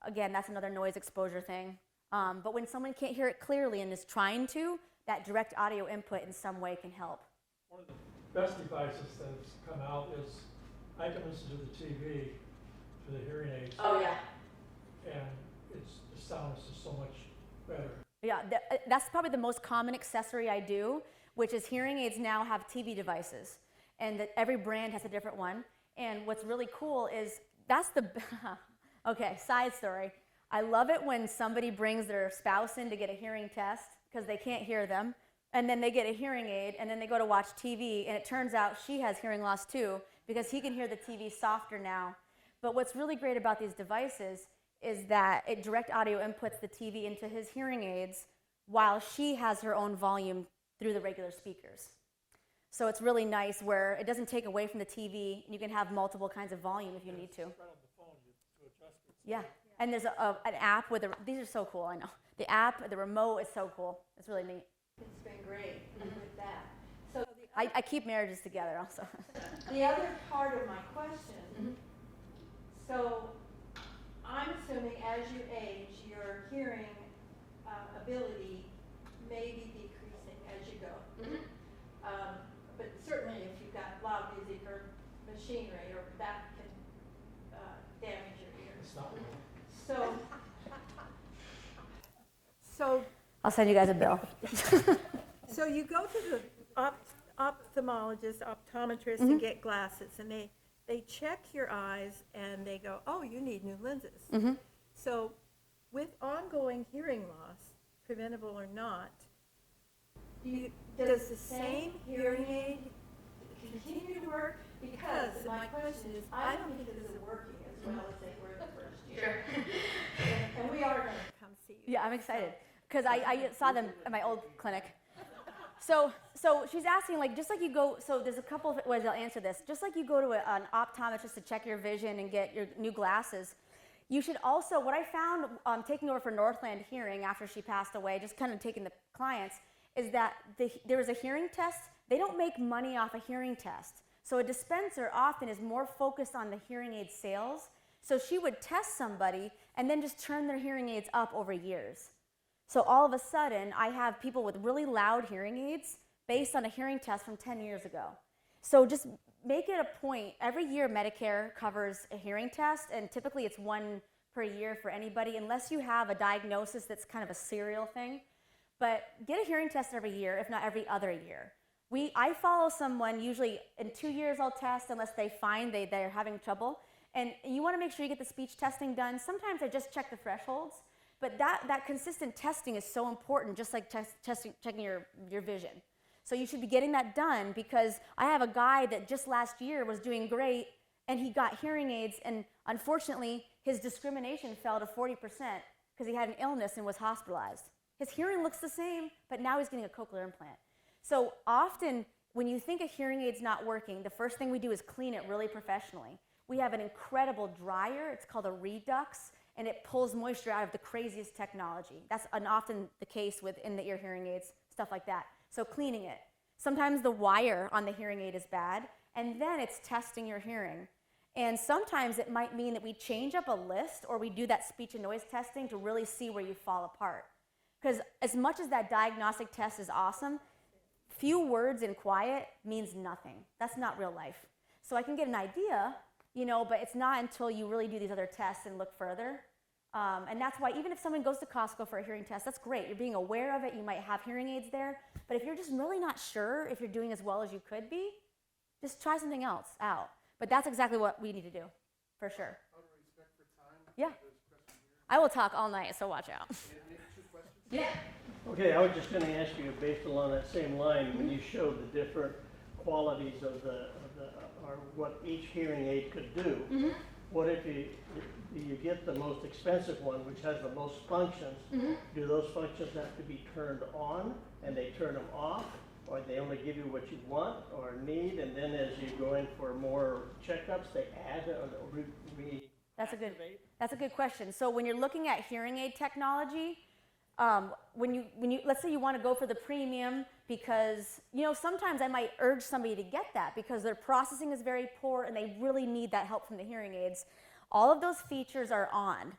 again, that's another noise exposure thing. But when someone can't hear it clearly and is trying to, that direct audio input in some way can help. One of the best devices that's come out is I can listen to the TV through the hearing aids. Oh, yeah. And the sound is just so much better. Yeah, that's probably the most common accessory I do, which is hearing aids now have TV devices, and that every brand has a different one. And what's really cool is okay, side story. I love it when somebody brings their spouse in to get a hearing test because they can't hear them, and then they get a hearing aid, and then they go to watch TV, and it turns out she has hearing loss too because he can hear the TV softer now. But what's really great about these devices is that it direct audio inputs the TV into his hearing aids while she has her own volume through the regular speakers. So it's really nice where it doesn't take away from the TV, and you can have multiple kinds of volume if you need to. Right on the phone to adjust it. Yeah, and there's an app with these are so cool, I know. The app, the remote is so cool. It's really neat. It's been great with that. So I keep marriages together also. the other part of my question, so I'm assuming as you age, your hearing ability may be decreasing as you go. But certainly if you've got loud music or machinery, or that can damage your ears. It's not real. So I'll send you guys a bill. So you go to the ophthalmologist, optometrist, and get glasses, and they check your eyes and they go, oh, you need new lenses. So with ongoing hearing loss, preventable or not, does the same hearing aid continue to work? Because my question is, I don't think this is working as well as they were the first year. And we are going to come see you. Yeah, I'm excited because I saw them at my old clinic. So she's asking, like, just like you go, so there's a couple of ways I'll answer this. Just like you go to an optometrist to check your vision and get your new glasses, you should also, what I found taking over for Northland Hearing after she passed away, just kind of taking the clients, is that there was a hearing test. They don't make money off a hearing test. So a dispenser often is more focused on the hearing aid sales. So she would test somebody and then just turn their hearing aids up over years. So all of a sudden, I have people with really loud hearing aids based on a hearing test from 10 years ago. So just make it a point. Every year, Medicare covers a hearing test, and typically it's one per year for anybody, unless you have a diagnosis that's kind of a serial thing. But get a hearing test every year, if not every other year. I follow someone, usually in 2 years I'll test unless they find they're having trouble. And you want to make sure you get the speech testing done. Sometimes I just check the thresholds. But that consistent testing is so important, just like checking your vision. So you should be getting that done, because I have a guy that just last year was doing great, and he got hearing aids, and unfortunately, his discrimination fell to 40% because he had an illness and was hospitalized. His hearing looks the same, but now he's getting a cochlear implant. So often, when you think a hearing aid's not working, the first thing we do is clean it really professionally. We have an incredible dryer. It's called a Redux, and it pulls moisture out of the craziest technology. That's often the case with in-the-ear hearing aids, stuff like that. So cleaning it. Sometimes the wire on the hearing aid is bad, and then it's testing your hearing. And sometimes it might mean that we change up a list, or we do that speech and noise testing to really see where you fall apart. Because as much as that diagnostic test is awesome, few words in quiet means nothing. That's not real life. So I can get an idea, but it's not until you really do these other tests and look further. And that's why even if someone goes to Costco for a hearing test, that's great. You're being aware of it. You might have hearing aids there. But if you're just really not sure if you're doing as well as you could be, just try something else out. But that's exactly what we need to do, for sure. Out of respect for time, Yeah. there's a question here. I will talk all night, so watch out. Yeah. Okay, I was just going to ask you, based along that same line, when you showed the different qualities of or what each hearing aid could do, what if you get the most expensive one, which has the most functions? Do those functions have to be turned on, and they turn them off, or they only give you what you want or need, and then as you go in for more checkups, they add or That's a good question. So when you're looking at hearing aid technology, when you let's say you want to go for the premium, because sometimes I might urge somebody to get that because their processing is very poor and they really need that help from the hearing aids. All of those features are on.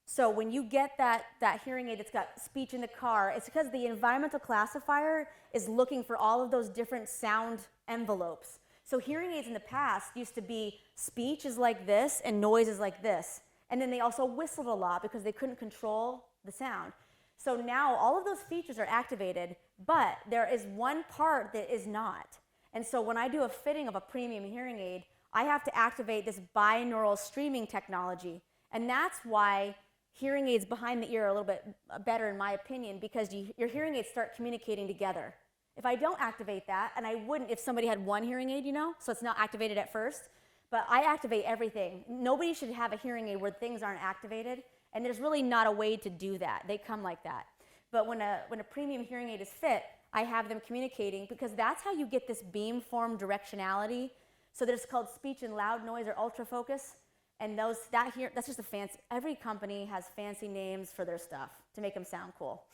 So when you get that hearing aid that's got speech in the car, it's because the environmental classifier is looking for all of those different sound envelopes. So hearing aids in the past used to be speech is like this and noise is like this. And then they also whistled a lot because they couldn't control the sound. So now all of those features are activated, but there is one part that is not. And so when I do a fitting of a premium hearing aid, I have to activate this binaural streaming technology. And that's why hearing aids behind the ear are a little bit better in my opinion, because your hearing aids start communicating together. If I don't activate that, and I wouldn't if somebody had one hearing aid, so it's not activated at first, but I activate everything. Nobody should have a hearing aid where things aren't activated, and there's really not a way to do that. They come like that. But when a premium hearing aid is fit, I have them communicating because that's how you get this beamform directionality. So there's called speech and loud noise or ultrafocus, and that's just a fancy, every company has fancy names for their stuff to make them sound cool.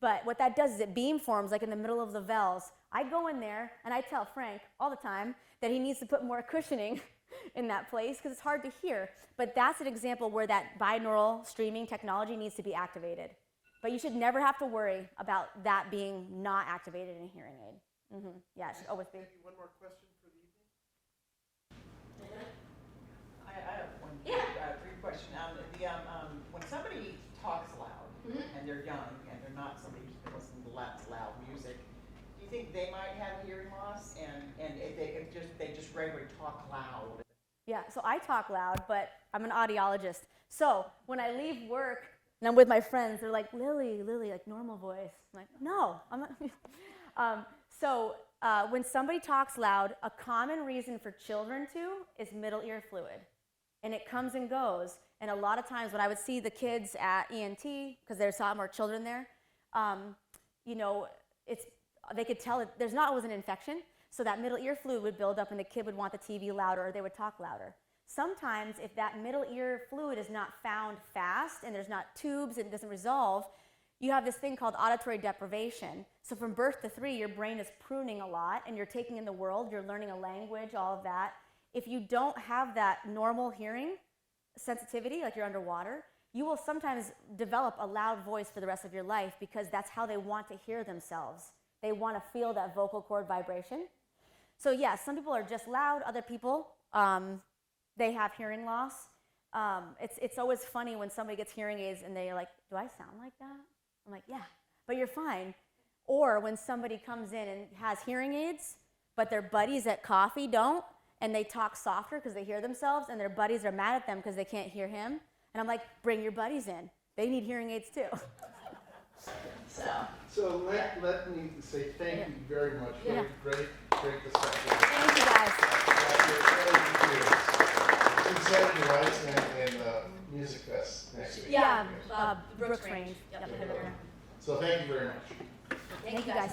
But what that does is it beamforms like in the middle of the vels. I go in there and I tell Frank all the time that he needs to put more cushioning in that place because it's hard to hear. But that's an example where that binaural streaming technology needs to be activated. But you should never have to worry about that being not activated in a hearing aid. Yeah, it should always be. Maybe one more question for the evening? I have one brief question. When somebody talks loud and they're young and they're not somebody who's been listening to loud music, do you think they might have hearing loss? And if they just regularly talk loud? Yeah, so I talk loud, but I'm an audiologist. So when I leave work and I'm with my friends, they're like, Lily, like normal voice. I'm like, no, I'm not. When somebody talks loud, a common reason for children is middle ear fluid. And it comes and goes. And a lot of times when I would see the kids at ENT, because there's a lot more children there, they could tell that there's not always an infection. So that middle ear fluid would build up and the kid would want the TV louder or they would talk louder. Sometimes if that middle ear fluid is not found fast and there's not tubes and it doesn't resolve, you have this thing called auditory deprivation. So from birth to 3, your brain is pruning a lot and you're taking in the world, you're learning a language, all of that. If you don't have that normal hearing sensitivity, like you're underwater, you will sometimes develop a loud voice for the rest of your life because that's how they want to hear themselves. They want to feel that vocal cord vibration. So yeah, some people are just loud, other people, they have hearing loss. It's always funny when somebody gets hearing aids and they're like, do I sound like that? I'm like, yeah, but you're fine. Or when somebody comes in and has hearing aids, but their buddies at coffee don't, and they talk softer because they hear themselves, and their buddies are mad at them because they can't hear him. And I'm like, bring your buddies in. They need hearing aids too. So let me say thank you very much. Yeah. Great discussion. Thank you guys. It's Saturday Nights and Music Fest next week. Yeah, Brooks Range. Yep. So thank you very much. Thank you guys.